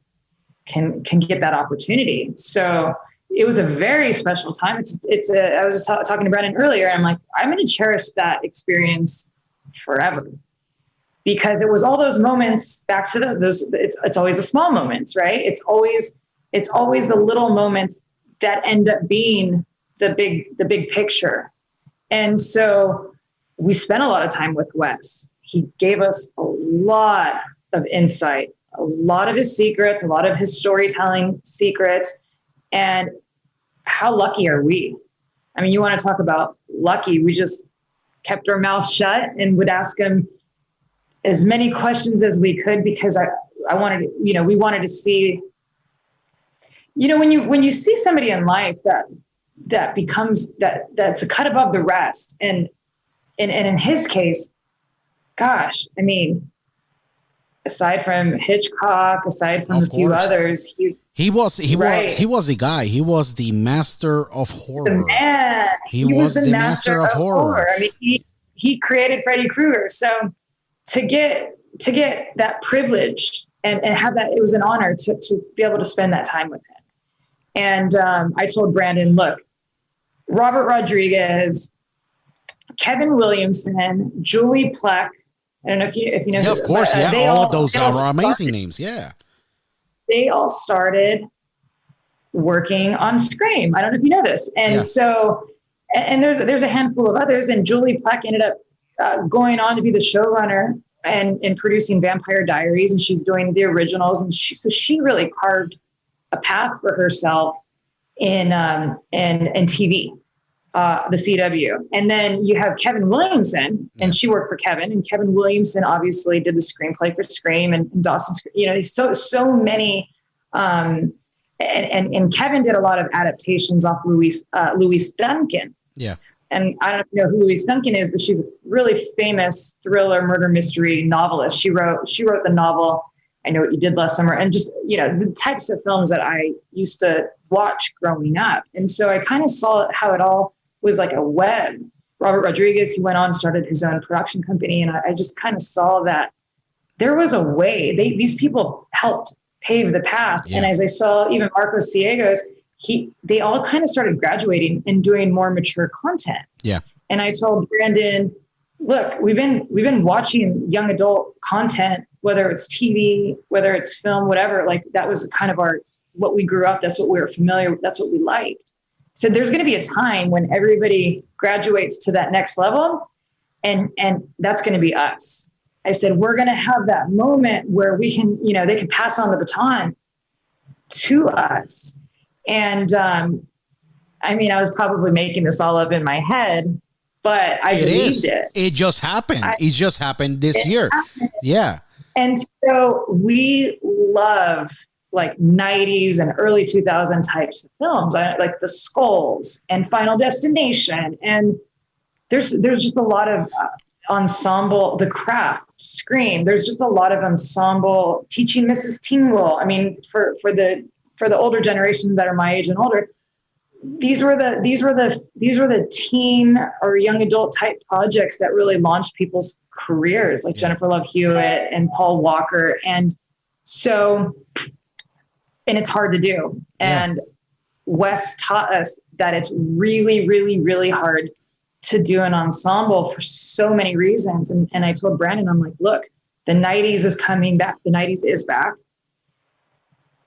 D: can get that opportunity. So it was a very special time. I was just talking to Brandon earlier, and I'm like, I'm going to cherish that experience forever, because it was all those moments back to those. It's always the small moments, right? It's always the little moments that end up being the big picture. And so we spent a lot of time with Wes. He gave us a lot of insight, a lot of his secrets, a lot of his storytelling secrets. And how lucky are we? I mean, you want to talk about lucky. We just kept our mouths shut and would ask him as many questions as we could, because I wanted to, we wanted to see, when you see somebody in life that becomes that's a cut above the rest. And in his case, gosh, I mean, aside from Hitchcock, aside from a few others, he was the guy. He was the master of horror. The man. He was the master of horror. I mean, he created Freddy Krueger. So to get that privilege and have that, it was an honor to be able to spend that time with him. And I told Brandon, look, Robert Rodriguez, Kevin Williamson, Julie Plec. I don't know if you know.
C: Yeah, of course. All of those are amazing names. Yeah. They
D: all started working on Scream. I don't know if you know this. And so, and there's a handful of others. And Julie Plec ended up going on to be the showrunner and producing Vampire Diaries. And she's doing the originals. And she really carved a path for herself in TV. The CW. And then you have Kevin Williamson, and she worked for Kevin, and Kevin Williamson obviously did the screenplay for Scream and Dawson's, he's so many, and Kevin did a lot of adaptations off Louise Duncan.
C: Yeah.
D: And I don't know if you know who Louise Duncan is, but she's a really famous thriller murder mystery novelist. She wrote the novel, I Know What You Did Last Summer, and just, the types of films that I used to watch growing up. And so I kind of saw how it all was like a web. Robert Rodriguez, he went on and started his own production company. And I just kind of saw that there was a way. These people helped pave the path. Yeah. And as I saw even Marcos Ciegos, they all kind of started graduating and doing more mature content.
C: Yeah. And
D: I told Brandon, look, we've been watching young adult content, whether it's TV, whether it's film, whatever. Like that was kind of what we grew up. That's what we were familiar with. That's what we liked. So there's going to be a time when everybody graduates to that next level, and that's going to be us. I said, we're going to have that moment where we can, they can pass on the baton to us. And I mean, I was probably making this all up in my head, but I believed it.
C: It just happened. It just happened this year. Happened. Yeah.
D: And so we love like 90s and early 2000 types of films, like The Skulls and Final Destination. And there's just a lot of ensemble, The Craft, Scream. There's just a lot of ensemble. Teaching Mrs. Tingle. I mean, for the older generation that are my age and older, these were the teen or young adult type projects that really launched people's careers, like Jennifer Love Hewitt and Paul Walker. And so, and it's hard to do. And Wes taught us that it's really, really, really hard to do an ensemble for so many reasons. And I told Brandon, I'm like, look, the 90s is coming back. The 90s is back.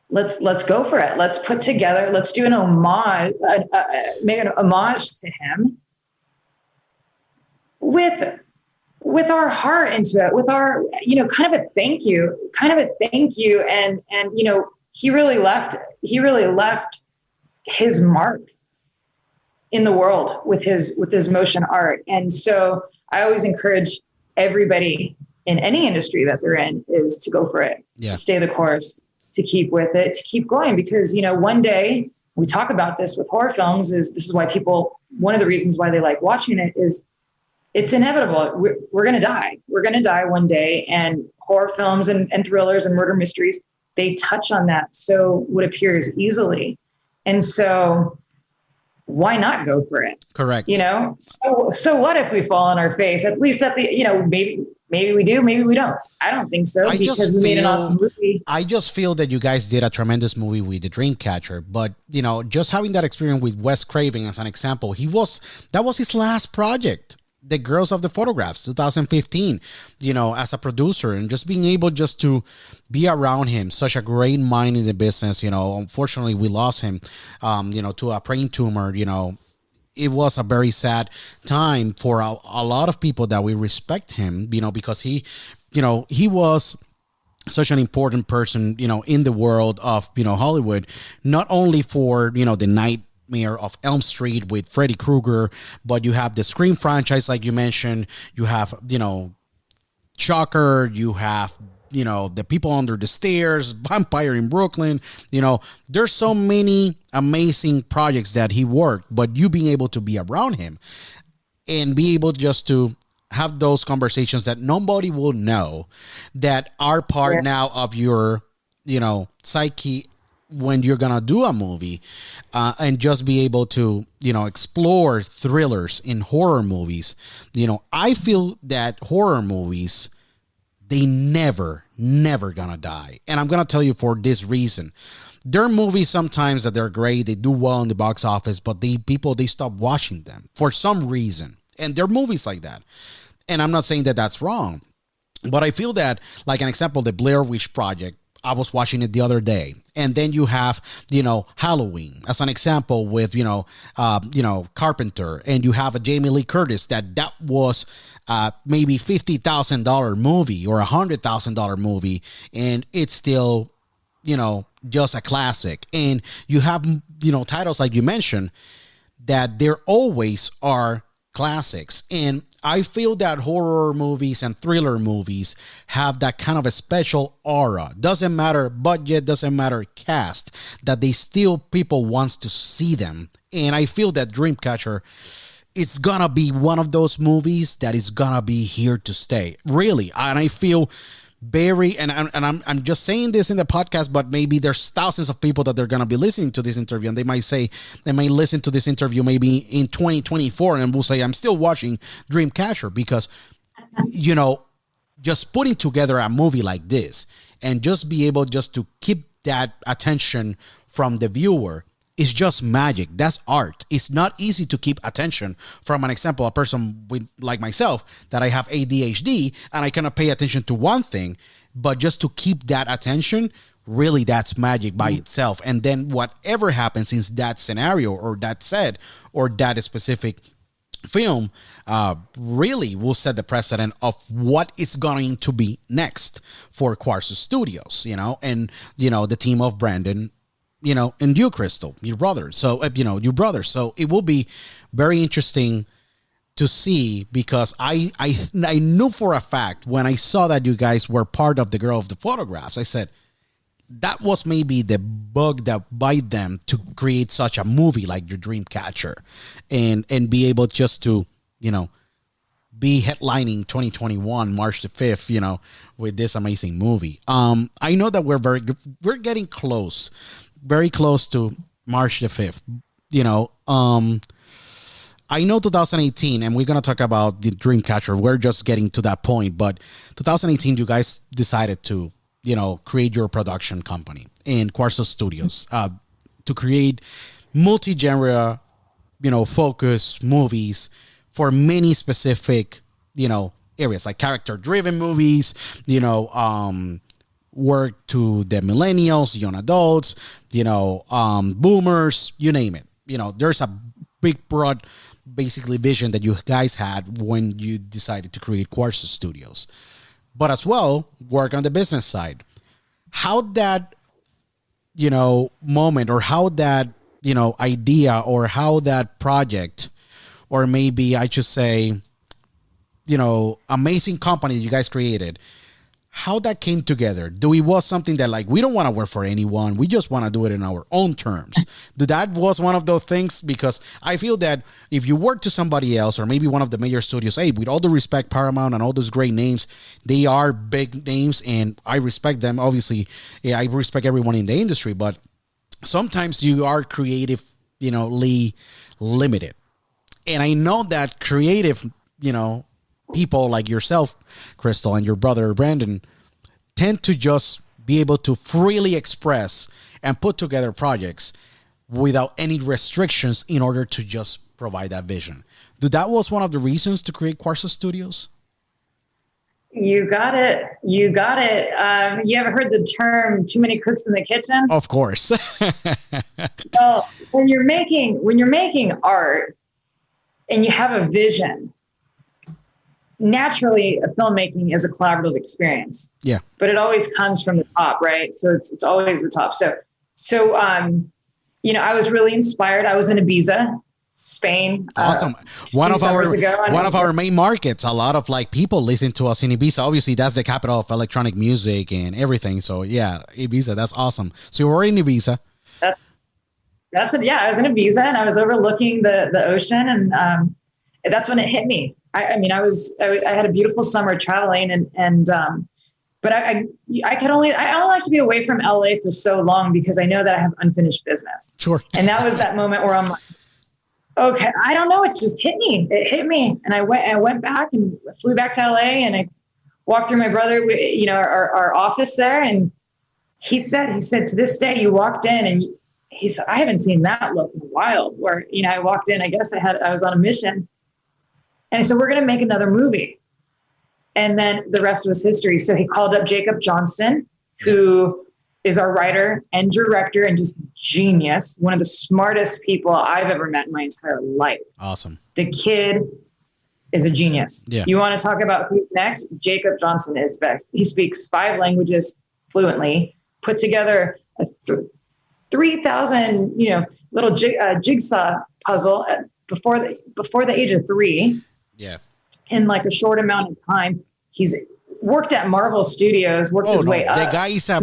D: Let's go for it. Let's put together, let's do an homage, make an homage to him with our heart into it, with our, kind of a thank you. And, he really left his mark in the world with his motion art. And so I always encourage everybody in any industry that they're in is to go for it, to stay the course, to keep with it, to keep going. Because, one day we talk about this with horror films this is why one of the reasons why they like watching it is it's inevitable. We're going to die. We're going to die one day. And horror films and thrillers and murder mysteries, they touch on that so what appears easily. And so why not go for it?
C: Correct.
D: You know, so what if we fall on our face? At least maybe we do, maybe we don't. I don't think so, because we made an awesome movie.
C: I just feel that you guys did a tremendous movie with the Dreamcatcher, but just having that experience with Wes Craven as an example, that was his last project. The Girls of the Photographs, 2015, as a producer, and just being able just to be around him, such a great mind in the business. Unfortunately we lost him, to a brain tumor. It was a very sad time for a lot of people that we respect him, because he was such an important person, in the world of, Hollywood, not only for, the Nightmare of Elm Street with Freddy Krueger, but you have the Scream franchise, like you mentioned, you have, Shocker, you have, the People Under the Stairs, Vampire in Brooklyn, there's so many amazing projects that he worked, but you being able to be around him and be able just to have those conversations that nobody will know that are part now of your, psyche when you're gonna do a movie, and just be able to explore thrillers in horror movies. I feel that horror movies, they never gonna die, and I'm gonna tell you for this reason. There are movies sometimes that they're great, they do well in the box office, but they stop watching them for some reason, and there are movies like that. And I'm not saying that that's wrong, but I feel that, like an example, the Blair Witch Project, I was watching it the other day. And then you have, Halloween as an example with, Carpenter, and you have a Jamie Lee Curtis that was maybe $50,000 movie or $100,000 movie. And it's still, just a classic. And you have, titles like you mentioned that there always are classics. And I feel that horror movies and thriller movies have that kind of a special aura. Doesn't matter budget, doesn't matter cast, that they still, people wants to see them. And I feel that Dreamcatcher, it's gonna be one of those movies that is gonna be here to stay. Really. And I feel I'm just saying this in the podcast, but maybe there's thousands of people that they're going to be listening to this interview, and they might listen to this interview maybe in 2024 and will say, I'm still watching Dreamcatcher, because, just putting together a movie like this and just be able just to keep that attention from the viewer is just magic. That's art. It's not easy to keep attention from, an example, a person like myself, that I have ADHD and I cannot pay attention to one thing, but just to keep that attention, really, that's magic by itself. And then whatever happens in that scenario or that set or that specific film really will set the precedent of what is going to be next for Quarzo Studios, and, the team of Brandon, and you, Krystal, your brother. So, your brother. So it will be very interesting to see, because I knew for a fact when I saw that you guys were part of the Girl of the Photographs, I said, that was maybe the bug that bite them to create such a movie like your Dreamcatcher and be able just to, be headlining 2021, March the 5th, with this amazing movie. I know that we're getting close. Very close to March the 5th. I know 2018, and we're going to talk about the Dreamcatcher. We're just getting to that point. But 2018, you guys decided to, create your production company in Quarzo Studios to create multi-genre, focus movies for many specific, areas, like character-driven movies, work to the millennials, young adults, boomers, you name it. There's a big, broad, basically vision that you guys had when you decided to create Quarzo Studios. But as well, work on the business side. How that, moment, or how that, idea, or how that project, or maybe I should say, amazing company you guys created, how that came together. Do it was something that like we don't want to work for anyone, we just want to do it in our own terms? That was one of those things, because I feel that if you work to somebody else or maybe one of the major studios, hey, with all the respect, Paramount and all those great names, they are big names and I respect them. Obviously, yeah, I respect everyone in the industry, but sometimes you are creative, limited. And I know that creative, people like yourself, Krystal, and your brother Brandon tend to just be able to freely express and put together projects without any restrictions in order to just provide that vision. That was one of the reasons to create Quarzo Studios?
D: You got it. You ever heard the term "too many cooks in the kitchen"?
C: Of course.
D: Well, when you're making art and you have a vision, naturally, filmmaking is a collaborative experience. Yeah. But it always comes from the top, right? So it's always the top. So I was really inspired. I was in Ibiza, Spain.
C: Awesome. One of our main markets. A lot of people listen to us in Ibiza. Obviously, that's the capital of electronic music and everything. So yeah, Ibiza, that's awesome. So you were in Ibiza. That's it. Yeah, I was in Ibiza and I was overlooking the ocean, and that's when it hit me. I had a beautiful summer traveling, but I only like to be away from LA for so long because I know that I have unfinished business. Sure. And that was that moment where I'm like, okay, I don't know. It just hit me. It hit me. And I went back and flew back to LA, and I walked through my brother, our office there. And he said, to this day, you walked in and he said, I haven't seen that look in a while. Where, I walked in, I guess I was on a mission. And I said, we're going to make another movie. And then the rest was history. So he called up Jacob Johnston, who is our writer and director and just genius. One of the smartest people I've ever met in my entire life. Awesome. The kid is a genius. Yeah. You want to talk about who's next? Jacob Johnston is best. He speaks 5 languages fluently, put together a 3,000, little jigsaw puzzle before the age of 3. Yeah. In a short amount of time. He's worked at Marvel Studios, his way up. The guy is a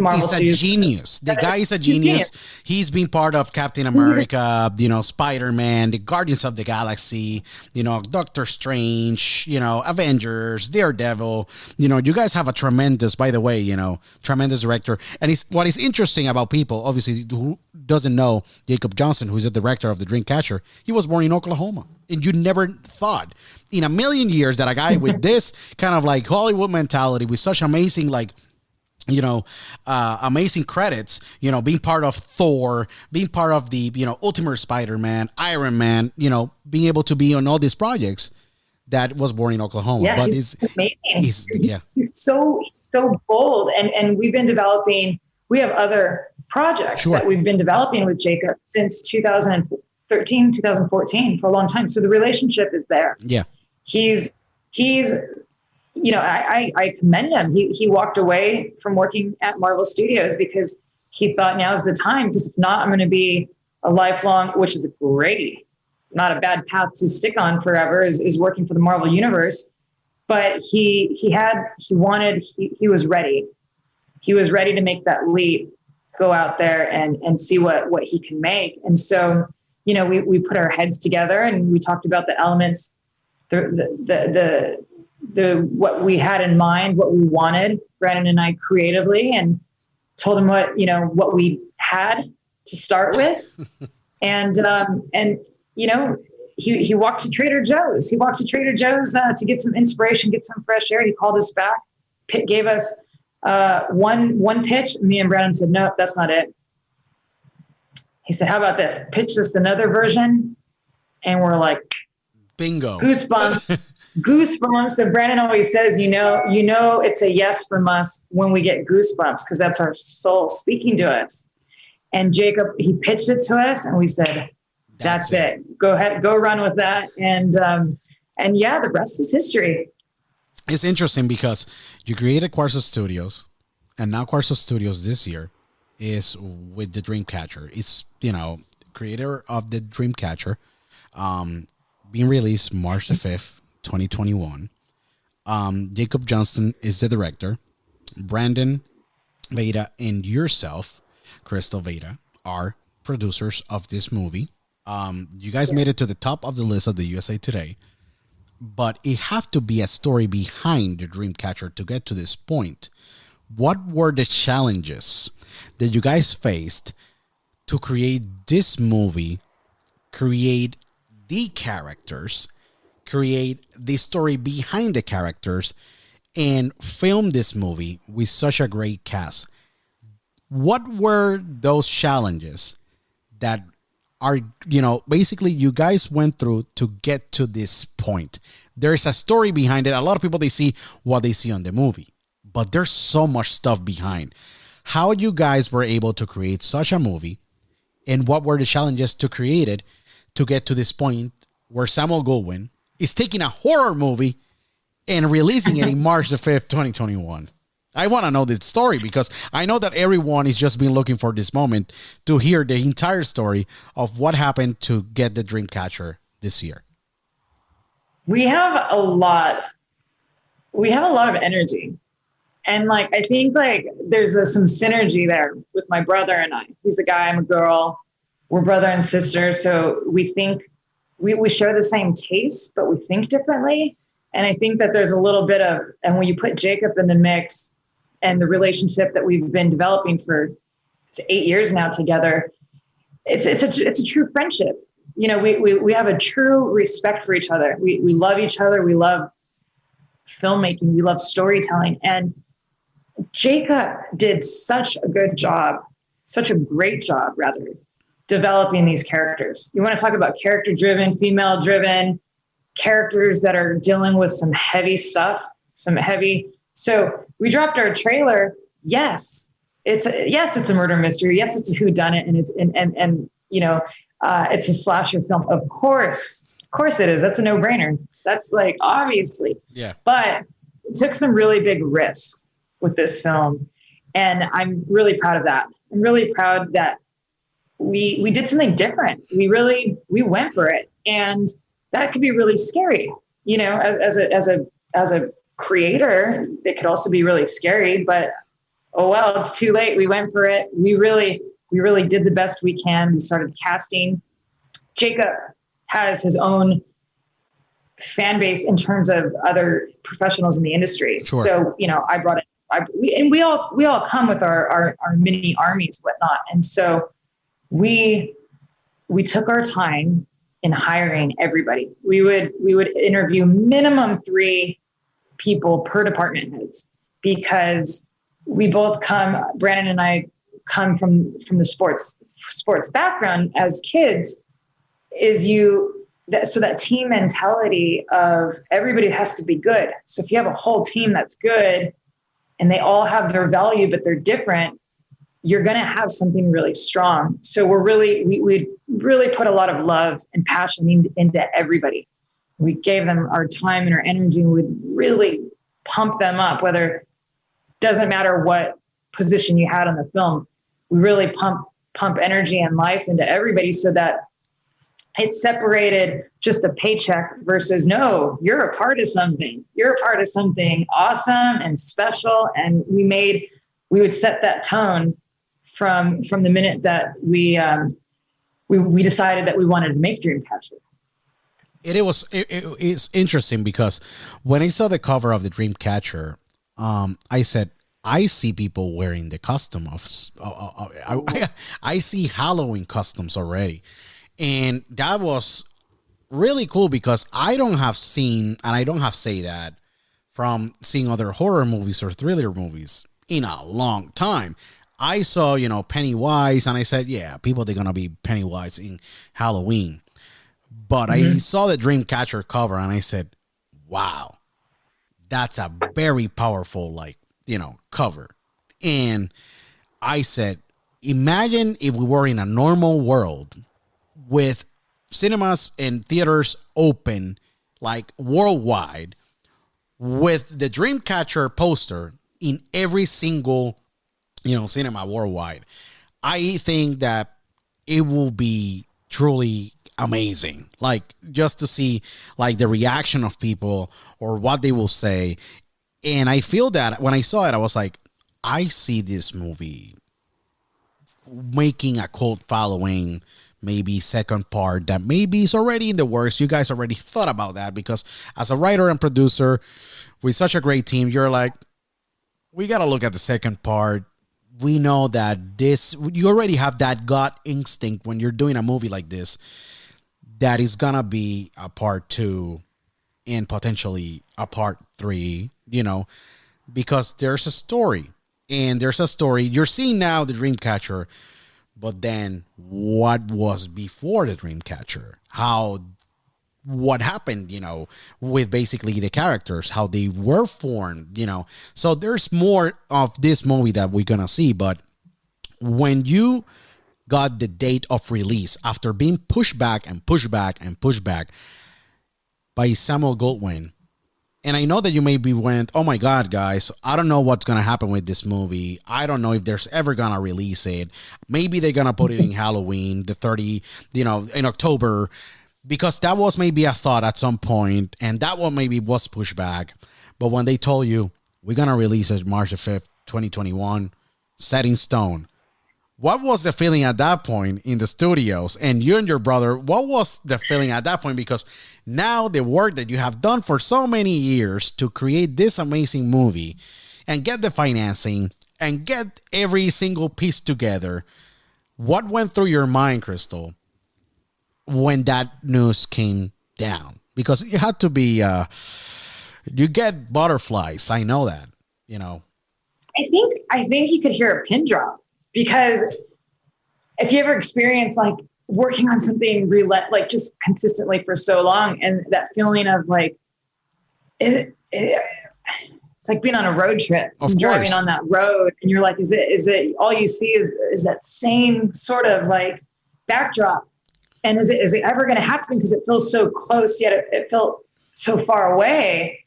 C: genius. The guy is a genius. He's been part of Captain America, Spider-Man, the Guardians of the Galaxy, Doctor Strange, Avengers, Daredevil. You guys have a tremendous director. And what is interesting about people, obviously, who doesn't know Jacob Johnston, who's the director of the Dreamcatcher, he was born in Oklahoma. And you never thought in a million years that a guy with this kind of Hollywood mentality, with such amazing, amazing credits, being part of Thor, being part of the, Ultimate Spider-Man, Iron Man, being able to be on all these projects, that was born in Oklahoma.
D: Yeah,
C: but
D: he's amazing. He's so bold. And we have other projects that we've been developing with Jacob since 2013, 2014, for a long time. So the relationship is there. Yeah. He's I commend him. He walked away from working at Marvel Studios because he thought now's the time, because if not, I'm going to be a lifelong, which is great, not a bad path to stick on forever, is working for the Marvel universe. But he was ready. He was ready to make that leap, go out there and see what he can make. And so, we put our heads together and we talked about the elements, the what we had in mind, what we wanted, Brandon and I creatively, and told him what we had to start with. And he walked to Trader Joe's. He walked to Trader Joe's to get some inspiration, get some fresh air. He called us back, gave us one pitch. Me and Brandon said, no, that's not it. He said, how about this? Pitch us another version. And we're like, bingo. Goosebumps. Goosebumps. So Brandon always says, it's a yes from us when we get goosebumps, because that's our soul speaking to us. And Jacob, he pitched it to us and we said, that's it. Go ahead, go run with that. And yeah, the rest is history.
C: It's interesting because you created Quarzo Studios, and now Quarzo Studios this year is with the Dreamcatcher. It's, creator of the Dreamcatcher, being released March the 5th, 2021. Jacob Johnston is the director. Brandon Vayda and yourself, Krystal Vayda, are producers of this movie. You guys made it to the top of the list of the USA Today, but it have to be a story behind the Dreamcatcher to get to this point. What were the challenges that you guys faced to create this movie, create the characters, create the story behind the characters, and film this movie with such a great cast? What were those challenges that are, basically you guys went through to get to this point? There's a story behind it. A lot of people, they see what they see on the movie, but there's so much stuff behind. How you guys were able to create such a movie, and what were the challenges to create it to get to this point where Samuel Goldwyn is taking a horror movie and releasing it in March the 5th, 2021. I want to know this story because I know that everyone is just been looking for this moment to hear the entire story of what happened to get the Dreamcatcher this year.
D: We have a lot of energy. And I think there's some synergy there with my brother and I. He's a guy, I'm a girl. We're brother and sister. So we think we share the same taste, but we think differently. And I think that there's a little bit of, and when you put Jacob in the mix and the relationship that we've been developing for 8 years now together, it's a true friendship. We have a true respect for each other. We love each other. We love filmmaking. We love storytelling. And Jacob did such a great job, developing these characters. You want to talk about character-driven, female-driven characters that are dealing with some heavy stuff, So we dropped our trailer. Yes, it's a murder mystery. Yes, it's a whodunit, and it's a slasher film. Of course it is. That's a no-brainer. That's obviously.
C: Yeah.
D: But it took some really big risks with this film, and I'm really proud of that. I'm really proud that we did something different. We went for it, and that could be really scary. As a creator, it could also be really scary. But oh well, it's too late. We went for it. We really did the best we can. We started casting. Jacob has his own fan base in terms of other professionals in the industry. Sure. So I brought it. We all come with our mini armies, whatnot, and so we took our time in hiring everybody. We would interview minimum 3 people per department heads, because we both Brandon and I come from the sports background as kids. So that team mentality of everybody has to be good. So if you have a whole team that's good and they all have their value, but they're different, you're going to have something really strong. So we really put a lot of love and passion into everybody. We gave them our time and our energy, and we'd really pump them up, whether doesn't matter what position you had on the film. We really pump energy and life into everybody so that it separated just a paycheck versus, no, you're a part of something. You're a part of something awesome and special. And we would set that tone from the minute that we decided that we wanted to make Dreamcatcher.
C: It is interesting because when I saw the cover of the Dreamcatcher, I said, I see people wearing the costume I see Halloween costumes already. And that was really cool because I don't have seen, and I don't have say that from seeing other horror movies or thriller movies in a long time. I saw, Pennywise, and I said, yeah, people, they're going to be Pennywise in Halloween. But I saw the Dreamcatcher cover and I said, wow, that's a very powerful, cover. And I said, imagine if we were in a normal world with cinemas and theaters open, worldwide, with the Dreamcatcher poster in every single, cinema worldwide. I think that it will be truly amazing, just to see the reaction of people or what they will say. And I feel that when I saw it, I was like, I see this movie making a cult following, maybe second part that maybe is already in the works. You guys already thought about that because as a writer and producer with such a great team, you're like, we got to look at the second part. We know that you already have that gut instinct when you're doing a movie like this, that is going to be a part 2 and potentially a part 3, because there's a story. And there's a story. You're seeing now the Dreamcatcher, but then what was before the Dreamcatcher? What happened, with basically the characters, how they were formed, So there's more of this movie that we're going to see. But when you got the date of release after being pushed back and pushed back and pushed back by Samuel Goldwyn, and I know that you maybe went, oh my God, guys, I don't know what's going to happen with this movie. I don't know if there's ever going to release it. Maybe they're going to put it in Halloween, the 30, in October, because that was maybe a thought at some point, and that one maybe was pushed back. But when they told you, we're going to release it March the 5th, 2021, set in stone. What was the feeling at that point in the studios? And you and your brother, what was the feeling at that point? Because now the work that you have done for so many years to create this amazing movie and get the financing and get every single piece together, what went through your mind, Krystal, when that news came down? Because it had to be, you get butterflies. I know that,
D: I think you could hear a pin drop. Because if you ever experience like working on something like just consistently for so long, and that feeling of like, it's like being on a road trip, driving on that road, and you're like, is it all you see is that same sort of like backdrop, and is it ever going to happen? Because it feels so close, yet it felt so far away,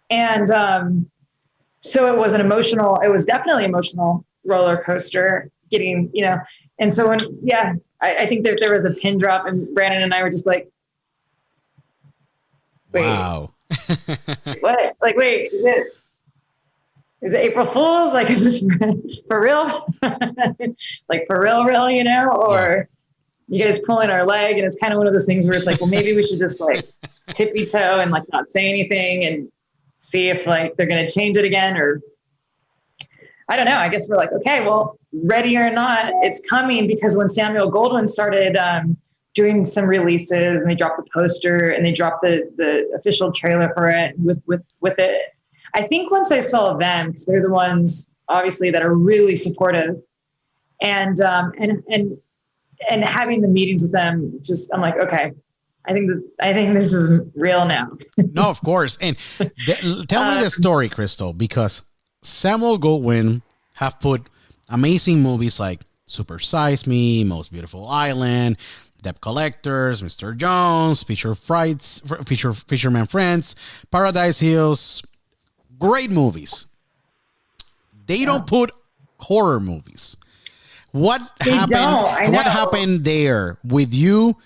D: and so it was definitely emotional roller coaster getting, and so I think that there was a pin drop, and Brandon and I were just like, wait,
C: wow.
D: what? Like, wait, is it April Fool's? Like, is this for real? Like for real, or you guys pulling our leg? And it's kind of one of those things where it's like, well, maybe we should just like tippy toe and like not say anything and see if like they're going to change it again, or I don't know. I guess we're like, okay, well, ready or not, it's coming. Because when Samuel Goldwyn started doing some releases, and they dropped the poster and they dropped the official trailer for it with it, I think once I saw them, because they're the ones obviously that are really supportive, and having the meetings with them, just I'm like, okay, I think this is real now.
C: No, of course. And tell me the story, Krystal, because Samuel Goldwyn have put amazing movies like Super Size Me, Most Beautiful Island, Debt Collectors, Mr. Jones, Fisherman Friends, Paradise Hills. Great movies. They don't put horror movies. What happened there with you?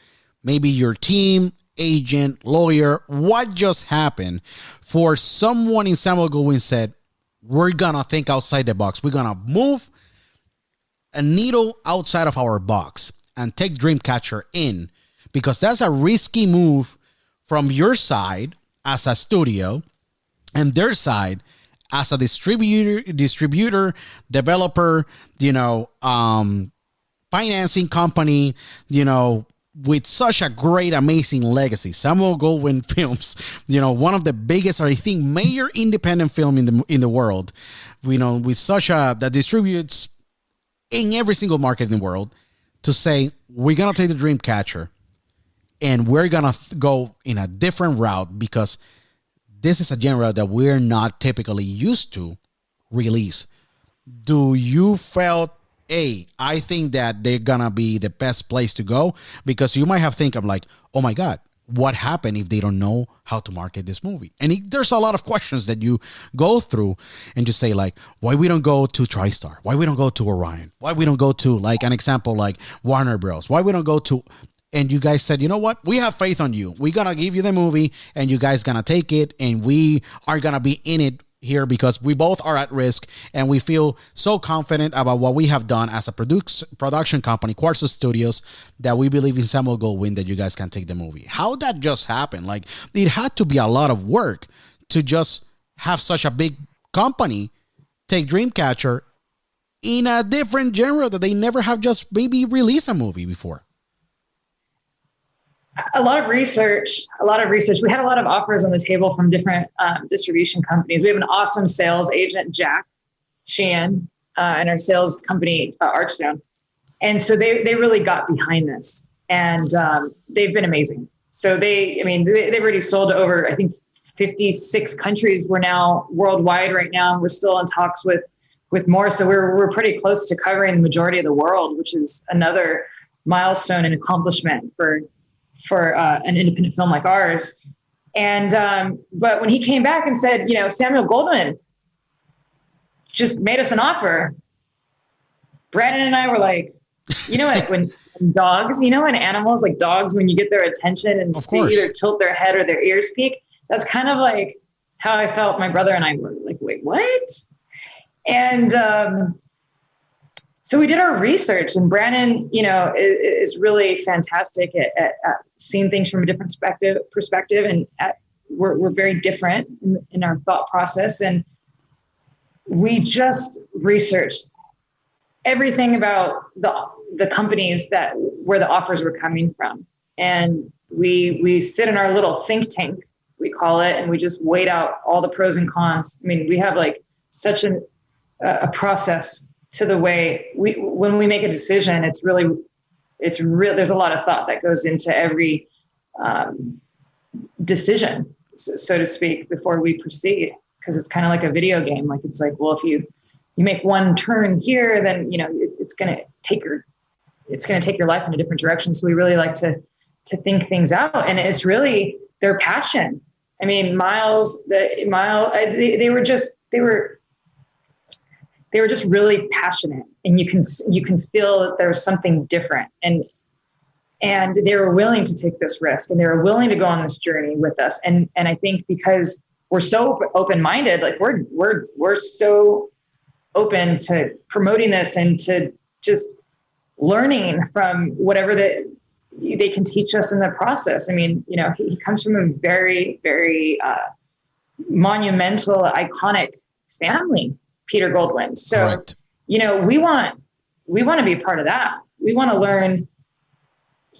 C: Maybe your team, agent, lawyer. What just happened for someone in Samuel Goldwyn said, we're going to think outside the box. We're going to move a needle outside of our box and take Dreamcatcher in, because that's a risky move from your side as a studio and their side as a distributor, developer, financing company, with such a great, amazing legacy. Samuel Goldwyn Films, one of the biggest, or I think major independent film in the world, with such that distributes in every single market in the world, to say, we're going to take the Dreamcatcher and we're going to go in a different route, because this is a genre that we're not typically used to release. Do you felt, I think that they're going to be the best place to go? Because you might have think, I'm like, oh my God, what happened if they don't know how to market this movie? And there's a lot of questions that you go through and just say, like, why we don't go to TriStar? Why we don't go to Orion? Why we don't go to, like, an example like Warner Bros? Why we don't go to... And you guys said, you know what? We have faith on you. We're going to give you the movie and you guys going to take it, and we are going to be in it here because we both are at risk and we feel so confident about what we have done as a production company, Quarzo Studios, that we believe in Samuel Goldwyn that you guys can take the movie. How that just happened? Like, it had to be a lot of work to just have such a big company take Dreamcatcher in a different genre that they never have just maybe released a movie before.
D: A lot of research. We had a lot of offers on the table from different distribution companies. We have an awesome sales agent, Jack Sheehan, and our sales company, Archstone. And so they really got behind this, and they've been amazing. So they've already sold to over, I think, 56 countries. We're now worldwide right now. We're still in talks with more. So we're pretty close to covering the majority of the world, which is another milestone and accomplishment for an independent film like ours. And, but when he came back and said, Samuel Goldwyn just made us an offer, Brandon and I were like, when dogs, in animals, like dogs, when you get their attention and they either tilt their head or their ears peak, that's kind of like how I felt. My brother and I were like, wait, what? And, so we did our research, and Brandon, is really fantastic at seeing things from a different perspective, and we're very different in our thought process. And we just researched everything about the companies where the offers were coming from, and we sit in our little think tank, we call it, and we just weighed out all the pros and cons. I mean, we have like such a process to the way when we make a decision. It's real. There's a lot of thought that goes into every decision, so to speak, before we proceed, because it's kind of like a video game. Like, it's like, well, if you make one turn here, then it's going to take your life in a different direction. So we really like to think things out, and it's really their passion. I mean, Miles, they were just really passionate, and you can feel that there was something different, and they were willing to take this risk, and they were willing to go on this journey with us. And I think because we're so open-minded, like we're so open to promoting this and to just learning from whatever they can teach us in the process. I mean, he comes from a very, very monumental, iconic family, Peter Goldwyn. So,
C: Correct.
D: We want to be a part of that. We want to learn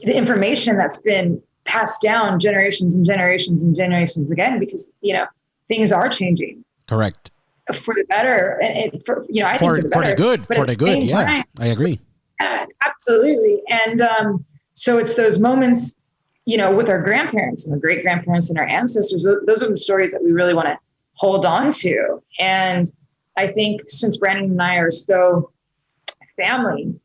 D: the information that's been passed down generations and generations and generations again, because, things are changing.
C: Correct.
D: For the better. And I think for the better.
C: For the good. Yeah,
D: time,
C: I agree.
D: Absolutely. And so it's those moments, with our grandparents and our great grandparents and our ancestors. Those are the stories that we really want to hold on to. And I think since Brandon and I are so family,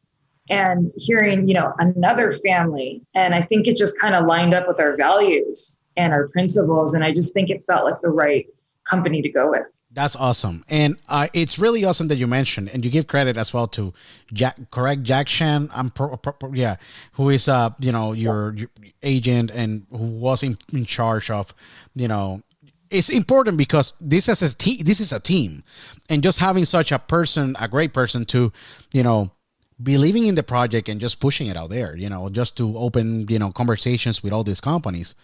D: and hearing, another family, and I think it just kind of lined up with our values and our principles. And I just think it felt like the right company to go with. That's
C: awesome. And it's really awesome that you mentioned, and you give credit as well to Jack Shan, who is, your agent, and who was in charge of, it's important because this is a team, and just having such a great person to, believing in the project and just pushing it out there, just to open, conversations with all these companies.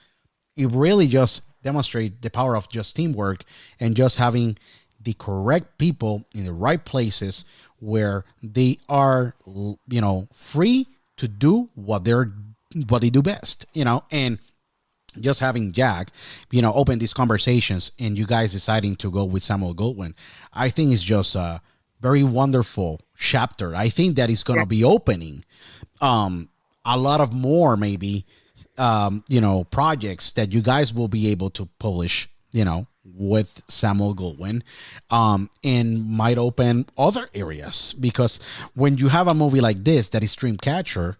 C: It really just demonstrates the power of just teamwork and just having the correct people in the right places where they are, free to do what they do best, and just having Jack, open these conversations, and you guys deciding to go with Samuel Goldwyn, I think is just a very wonderful chapter. I think that is going to be opening a lot of more, maybe, projects that you guys will be able to publish, with Samuel Goldwyn, and might open other areas, because when you have a movie like this that is Dreamcatcher,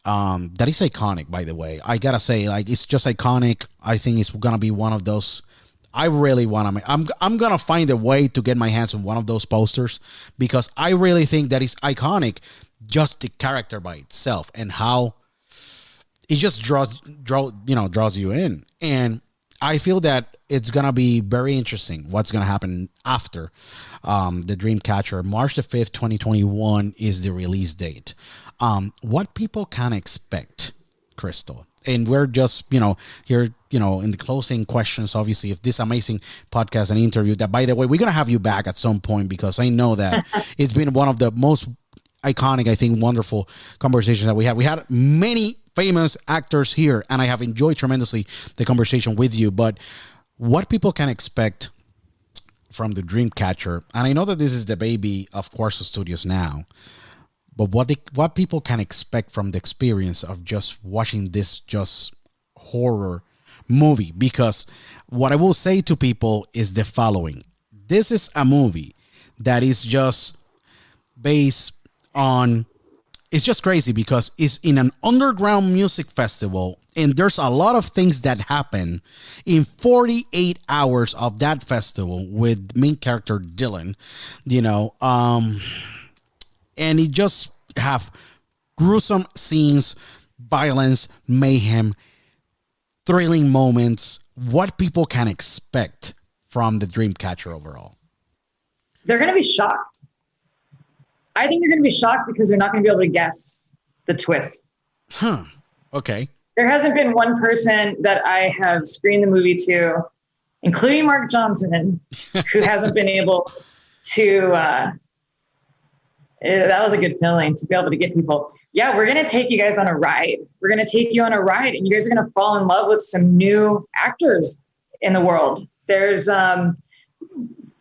C: that is iconic, by the way. I gotta say, like, it's just iconic. I think it's gonna be one of those. I really want to. I'm gonna find a way to get my hands on one of those posters, because I really think that is iconic. Just the character by itself, and how it just draws you in. And I feel that it's going to be very interesting what's going to happen after the Dreamcatcher. March the 5th, 2021 is the release date. What people can expect, Krystal? And we're just, here, in the closing questions, obviously, of this amazing podcast and interview that, by the way, we're going to have you back at some point, because I know that it's been one of the most iconic, I think, wonderful conversations that we had. We had many famous actors here, and I have enjoyed tremendously the conversation with you. But what people can expect from the Dreamcatcher, and I know that this is the baby of Quarzo Studios now, but what people can expect from the experience of just watching this just horror movie. Because what I will say to people is the following: this is a movie that is just based on, it's just crazy because it's in an underground music festival, and there's a lot of things that happen in 48 hours of that festival with main character Dylan, and it just have gruesome scenes, violence, mayhem, thrilling moments. What people can expect from the Dreamcatcher overall?
D: They're going to be shocked. I think they're going to be shocked because they're not going to be able to guess the twist.
C: Okay.
D: There hasn't been one person that I have screened the movie to, including Mark Johnson, who hasn't been able to, that was a good feeling to be able to get people. Yeah, we're going to take you guys on a ride. We're going to take you on a ride, and you guys are going to fall in love with some new actors in the world. There's,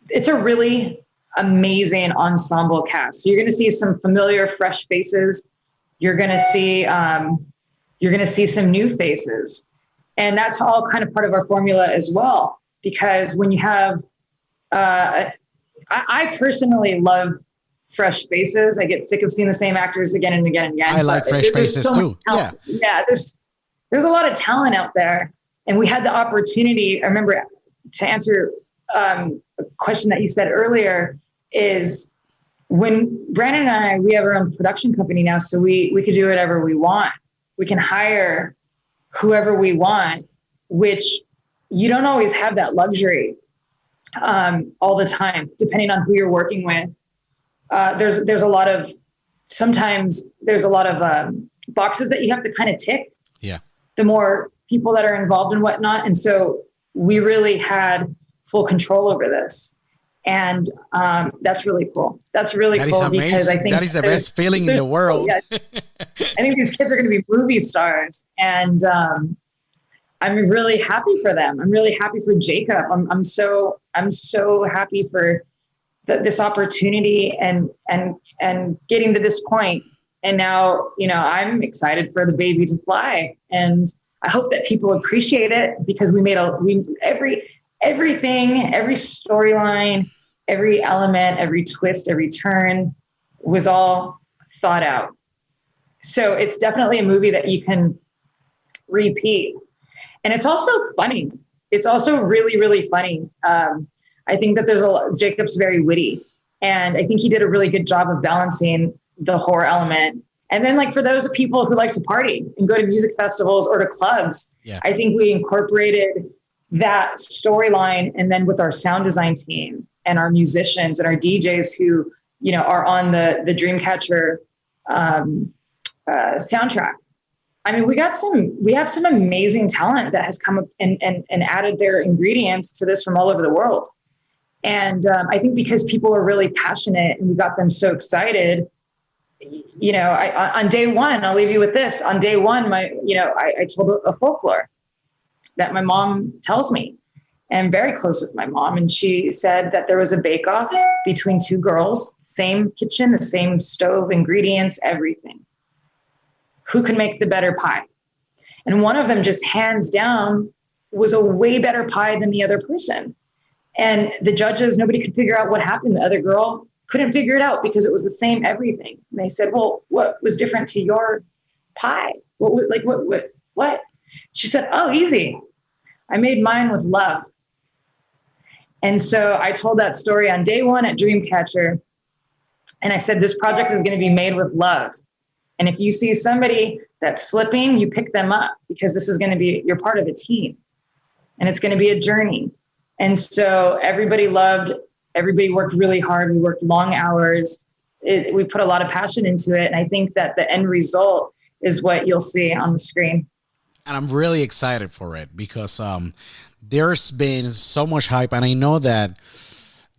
D: it's a really amazing ensemble cast. So you're going to see some familiar, fresh faces. You're going to see some new faces, and that's all kind of part of our formula as well. Because when you have, I personally love fresh faces. I get sick of seeing the same actors again and again and again.
C: I like fresh faces too.
D: Yeah. There's a lot of talent out there, and we had the opportunity. I remember, to answer a question that you said earlier, is when Brandon and I, we have our own production company now, so we could do whatever we want. We can hire whoever we want, which you don't always have that luxury all the time, depending on who you're working with. There's a lot of boxes that you have to kind of tick.
C: Yeah.
D: The more people that are involved and whatnot. And so we really had full control over this. And that's really cool. That's really cool because I think
C: that is the best feeling in the world.
D: Yeah, I think these kids are going to be movie stars, and I'm really happy for them. I'm really happy for Jacob. I'm so happy for this opportunity and getting to this point. And now, I'm excited for the baby to fly, and I hope that people appreciate it, because we made everything, every storyline, every element, every twist, every turn was all thought out. So it's definitely a movie that you can repeat. And it's also funny. It's also really, really funny. I think that Jacob's very witty, and I think he did a really good job of balancing the horror element. And then, for those people who like to party and go to music festivals or to clubs, I think we incorporated that storyline. And then with our sound design team and our musicians and our DJs who, are on the Dreamcatcher soundtrack. I mean, we have some amazing talent that has come up and added their ingredients to this from all over the world. And I think because people are really passionate and we got them so excited, on day one, I'll leave you with this. On day one, I told a folklore that my mom tells me. And I'm very close with my mom. And she said that there was a bake-off between two girls, same kitchen, the same stove, ingredients, everything. Who can make the better pie? And one of them, just hands down, was a way better pie than the other person. And the judges, nobody could figure out what happened. The other girl couldn't figure it out because it was the same everything. And they said, well, what was different to your pie? What? She said, oh, easy. I made mine with love. And so I told that story on day one at Dreamcatcher. And I said, this project is going to be made with love. And if you see somebody that's slipping, you pick them up, because this is going to be, you're part of a team. and it's going to be a journey. And so everybody worked really hard. We worked long hours. We put a lot of passion into it. And I think that the end result is what you'll see on the screen.
C: And I'm really excited for it because there's been so much hype. And I know that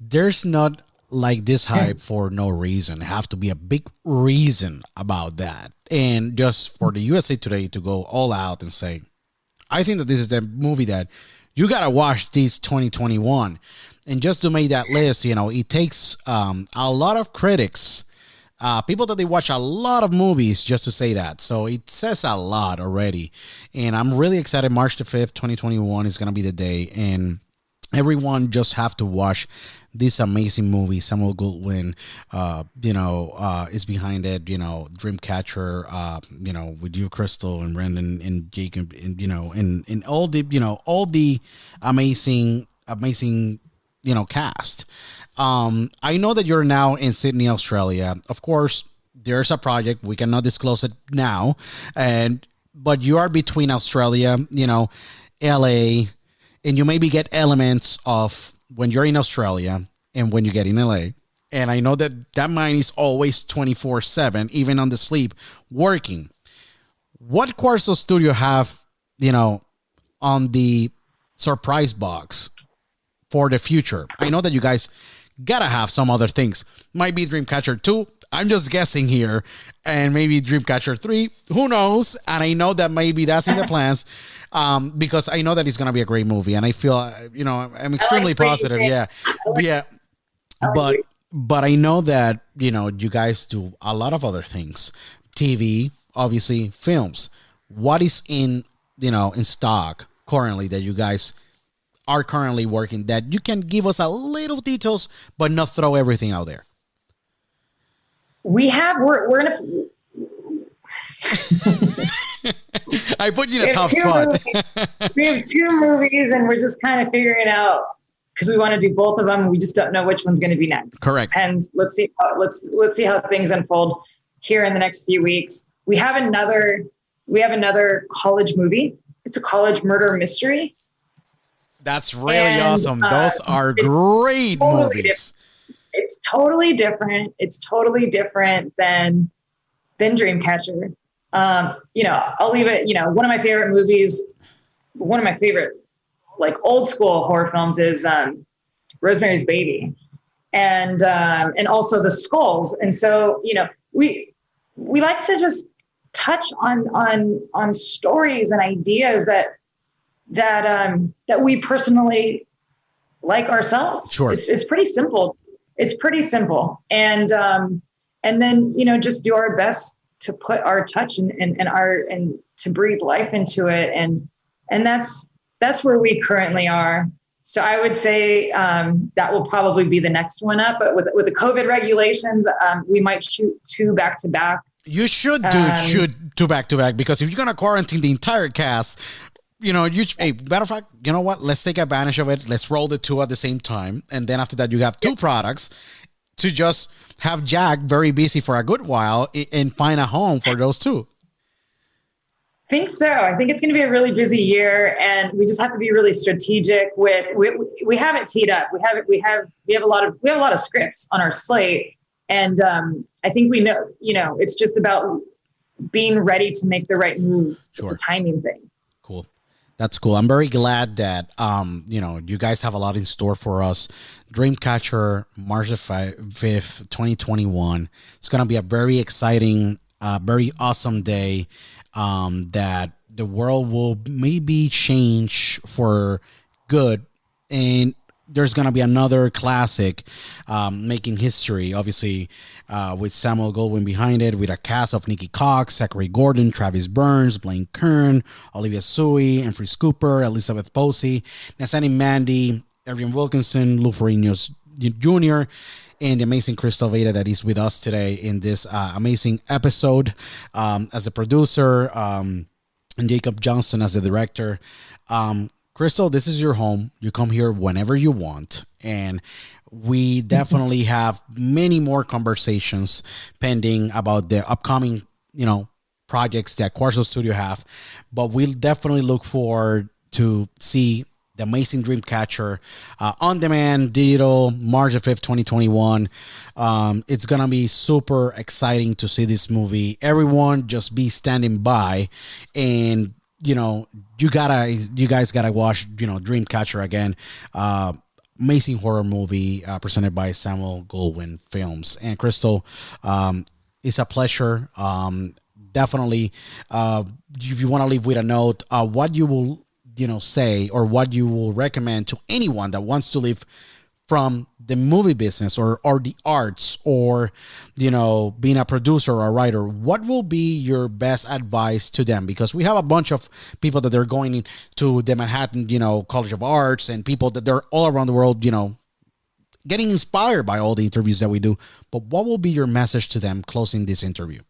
C: there's not like this hype for no reason. It have to be a big reason about that. And just for the USA Today to go all out and say, I think that this is the movie that you got to watch this 2021. And just to make that list, you know, it takes a lot of critics, people that they watch a lot of movies just to say that. So it says a lot already. And I'm really excited. March the 5th, 2021 is going to be the day. And everyone just have to watch this amazing movie. Samuel Goldwyn, is behind it. You know, Dreamcatcher, with you, Krystal, and Brendan and Jacob, and and all the amazing, cast. I know that you're now in Sydney, Australia. Of course, there's a project we cannot disclose it now, but you are between Australia, LA. And you maybe get elements of when you're in Australia and when you get in LA. And I know that mind is always 24/7, even on the sleep, working. What Quarzo Studio have, on the surprise box for the future? I know that you guys gotta have some other things. Might be Dreamcatcher 2. I'm just guessing here. And maybe Dreamcatcher 3. Who knows? And I know that maybe that's in the plans. Because I know that it's going to be a great movie. And I feel, I'm extremely positive. Yeah. But I know that, you guys do a lot of other things. TV, obviously, films. What is in stock currently that you guys are currently working that you can give us a little details, but not throw everything out there?
D: We're going to...
C: I put you in a tough spot.
D: We have 2 movies and we're just kind of figuring out because we want to do both of them. We just don't know which one's going to be next.
C: Correct.
D: And let's see how things unfold here in the next few weeks. We have another college movie. It's a college murder mystery.
C: That's really awesome. Those are great movies.
D: It's totally different. It's totally different than Dreamcatcher. I'll leave it, one of my favorite movies, one of my favorite, like old school horror films is, Rosemary's Baby and also The Skulls. And so, we like to just touch on stories and ideas that we personally like ourselves.
C: Sure.
D: It's pretty simple. It's pretty simple. And then, just do our best to put our touch and to breathe life into it. And that's where we currently are. So I would say that will probably be the next one up, but with the COVID regulations, we might shoot 2 back to back.
C: You should shoot 2 back to back, because if you're going to quarantine the entire cast, matter of fact, you know what? Let's take advantage of it. Let's roll the 2 at the same time. And then after that, you have 2 products to just have Jack very busy for a good while and find a home for those 2.
D: I think so. I think it's going to be a really busy year, and we just have to be really strategic with. We have it teed up. We have a lot of scripts on our slate, and I think we know. It's just about being ready to make the right move. Sure. It's a timing thing.
C: Cool. That's cool. I'm very glad that, you guys have a lot in store for us. Dreamcatcher, March 5th, 2021. It's going to be a very exciting, very awesome day that the world will maybe change for good. And there's going to be another classic making history, obviously, with Samuel Goldwyn behind it, with a cast of Niki Koss, Zachary Gordon, Travis Burns, Blaine Kern, Olivia Sui, Enfrey Cooper, Elizabeth Posey, Nathaniel Mandy, Adrian Wilkinson, Lou Ferrigno Jr., and the amazing Krystal Vayda that is with us today in this amazing episode as a producer, and Jacob Johnston as the director. Krystal, this is your home. You come here whenever you want. And we definitely have many more conversations pending about the upcoming, projects that Quarzo Studio have. But we'll definitely look forward to see the amazing Dreamcatcher, on demand, digital, March 5th, 2021. It's gonna be super exciting to see this movie. Everyone just be standing by, and you guys gotta watch Dreamcatcher again. Amazing horror movie presented by Samuel Goldwyn Films. And Krystal, it's a pleasure. Definitely, if you want to leave with a note, what you will say, or what you will recommend to anyone that wants to live from the movie business or the arts, or being a producer or a writer, what will be your best advice to them? Because we have a bunch of people that are going to the Manhattan College of Arts, and people that they're all around the world getting inspired by all the interviews that we do. But what will be your message to them closing this interview?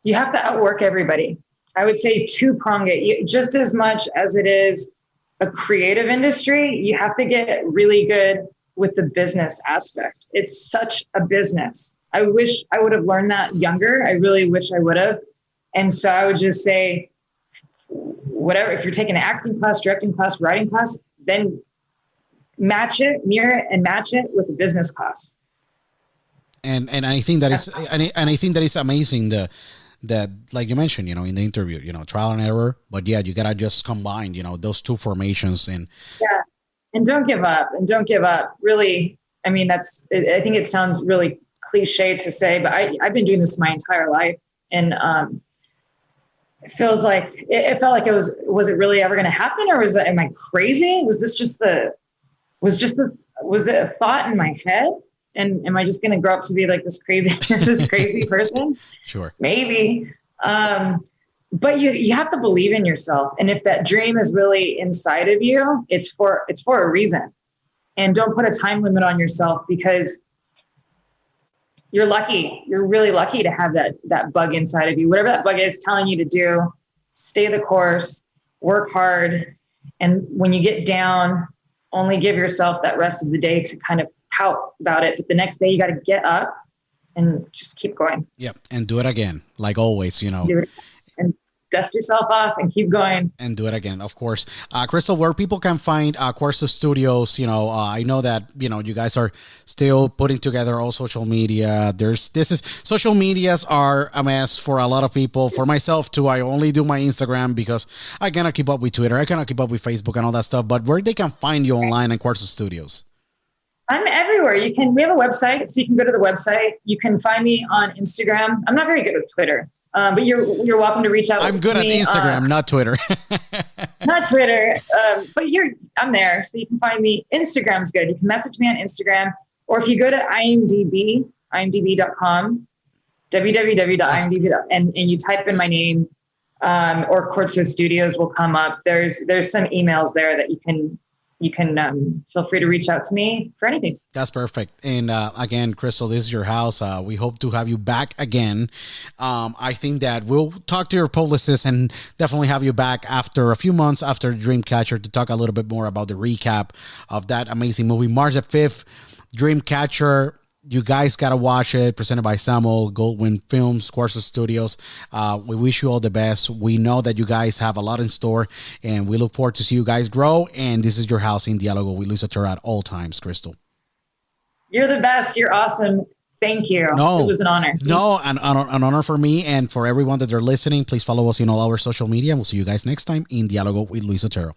D: You have to outwork everybody. I would say two-prong it. Just as much as it is a creative industry, you have to get really good with the business aspect. It's such a business. I wish I would have learned that younger. I really wish I would have. And so I would just say, whatever, if you're taking an acting class, directing class, writing class, then mirror it and match it with a business class. And
C: I think that is, and I think that is amazing. That, like you mentioned, in the interview, trial and error, but yeah, you gotta just combine, those two formations. And
D: don't give up, really. I mean, I think it sounds really cliche to say, but I've been doing this my entire life. And it felt like was it really ever going to happen? Or am I crazy? Was it a thought in my head? And am I just going to grow up to be like this crazy person?
C: Sure.
D: Maybe. But you have to believe in yourself. And if that dream is really inside of you, it's for a reason. And don't put a time limit on yourself, because you're lucky. You're really lucky to have that bug inside of you. Whatever that bug is telling you to do, stay the course, work hard. And when you get down, only give yourself that rest of the day to kind of pout about it. But the next day you got to get up and just keep going.
C: Yep. And do it again. Like always,
D: Do it and dust yourself off and keep going. And
C: do it again, of course. Krystal, where people can find Quarzo Studios, I know that, you guys are still putting together all social media. Social medias are a mess for a lot of people. For myself too, I only do my Instagram because I cannot keep up with Twitter. I cannot keep up with Facebook and all that stuff. But where they can find you online at Quarzo Studios?
D: I'm everywhere. We have a website, so you can go to the website. You can find me on Instagram. I'm not very good with Twitter, but you're welcome to reach out.
C: I'm good at Instagram, not Twitter.
D: Not Twitter, but I'm there, so you can find me. Instagram's good. You can message me on Instagram, or if you go to imdb.com, www.imdb.com, and you type in my name, or Quarzo Studios will come up. There's some emails there that you can feel free to reach out to me for anything.
C: That's perfect. And again, Krystal, this is your house. We hope to have you back again. I think that we'll talk to your publicist and definitely have you back after a few months after Dreamcatcher to talk a little bit more about the recap of that amazing movie. March 5th, Dreamcatcher. You guys got to watch it. Presented by Samuel Goldwyn Films, Quarzo Studios. We wish you all the best. We know that you guys have a lot in store, and we look forward to see you guys grow. And this is your house in Dialogo with Luis Otero at all times, Krystal.
D: You're the best. You're awesome. Thank you.
C: No,
D: it was an honor.
C: No, an honor for me and for everyone that are listening. Please follow us in all our social media. We'll see you guys next time in Dialogo with Luis Otero.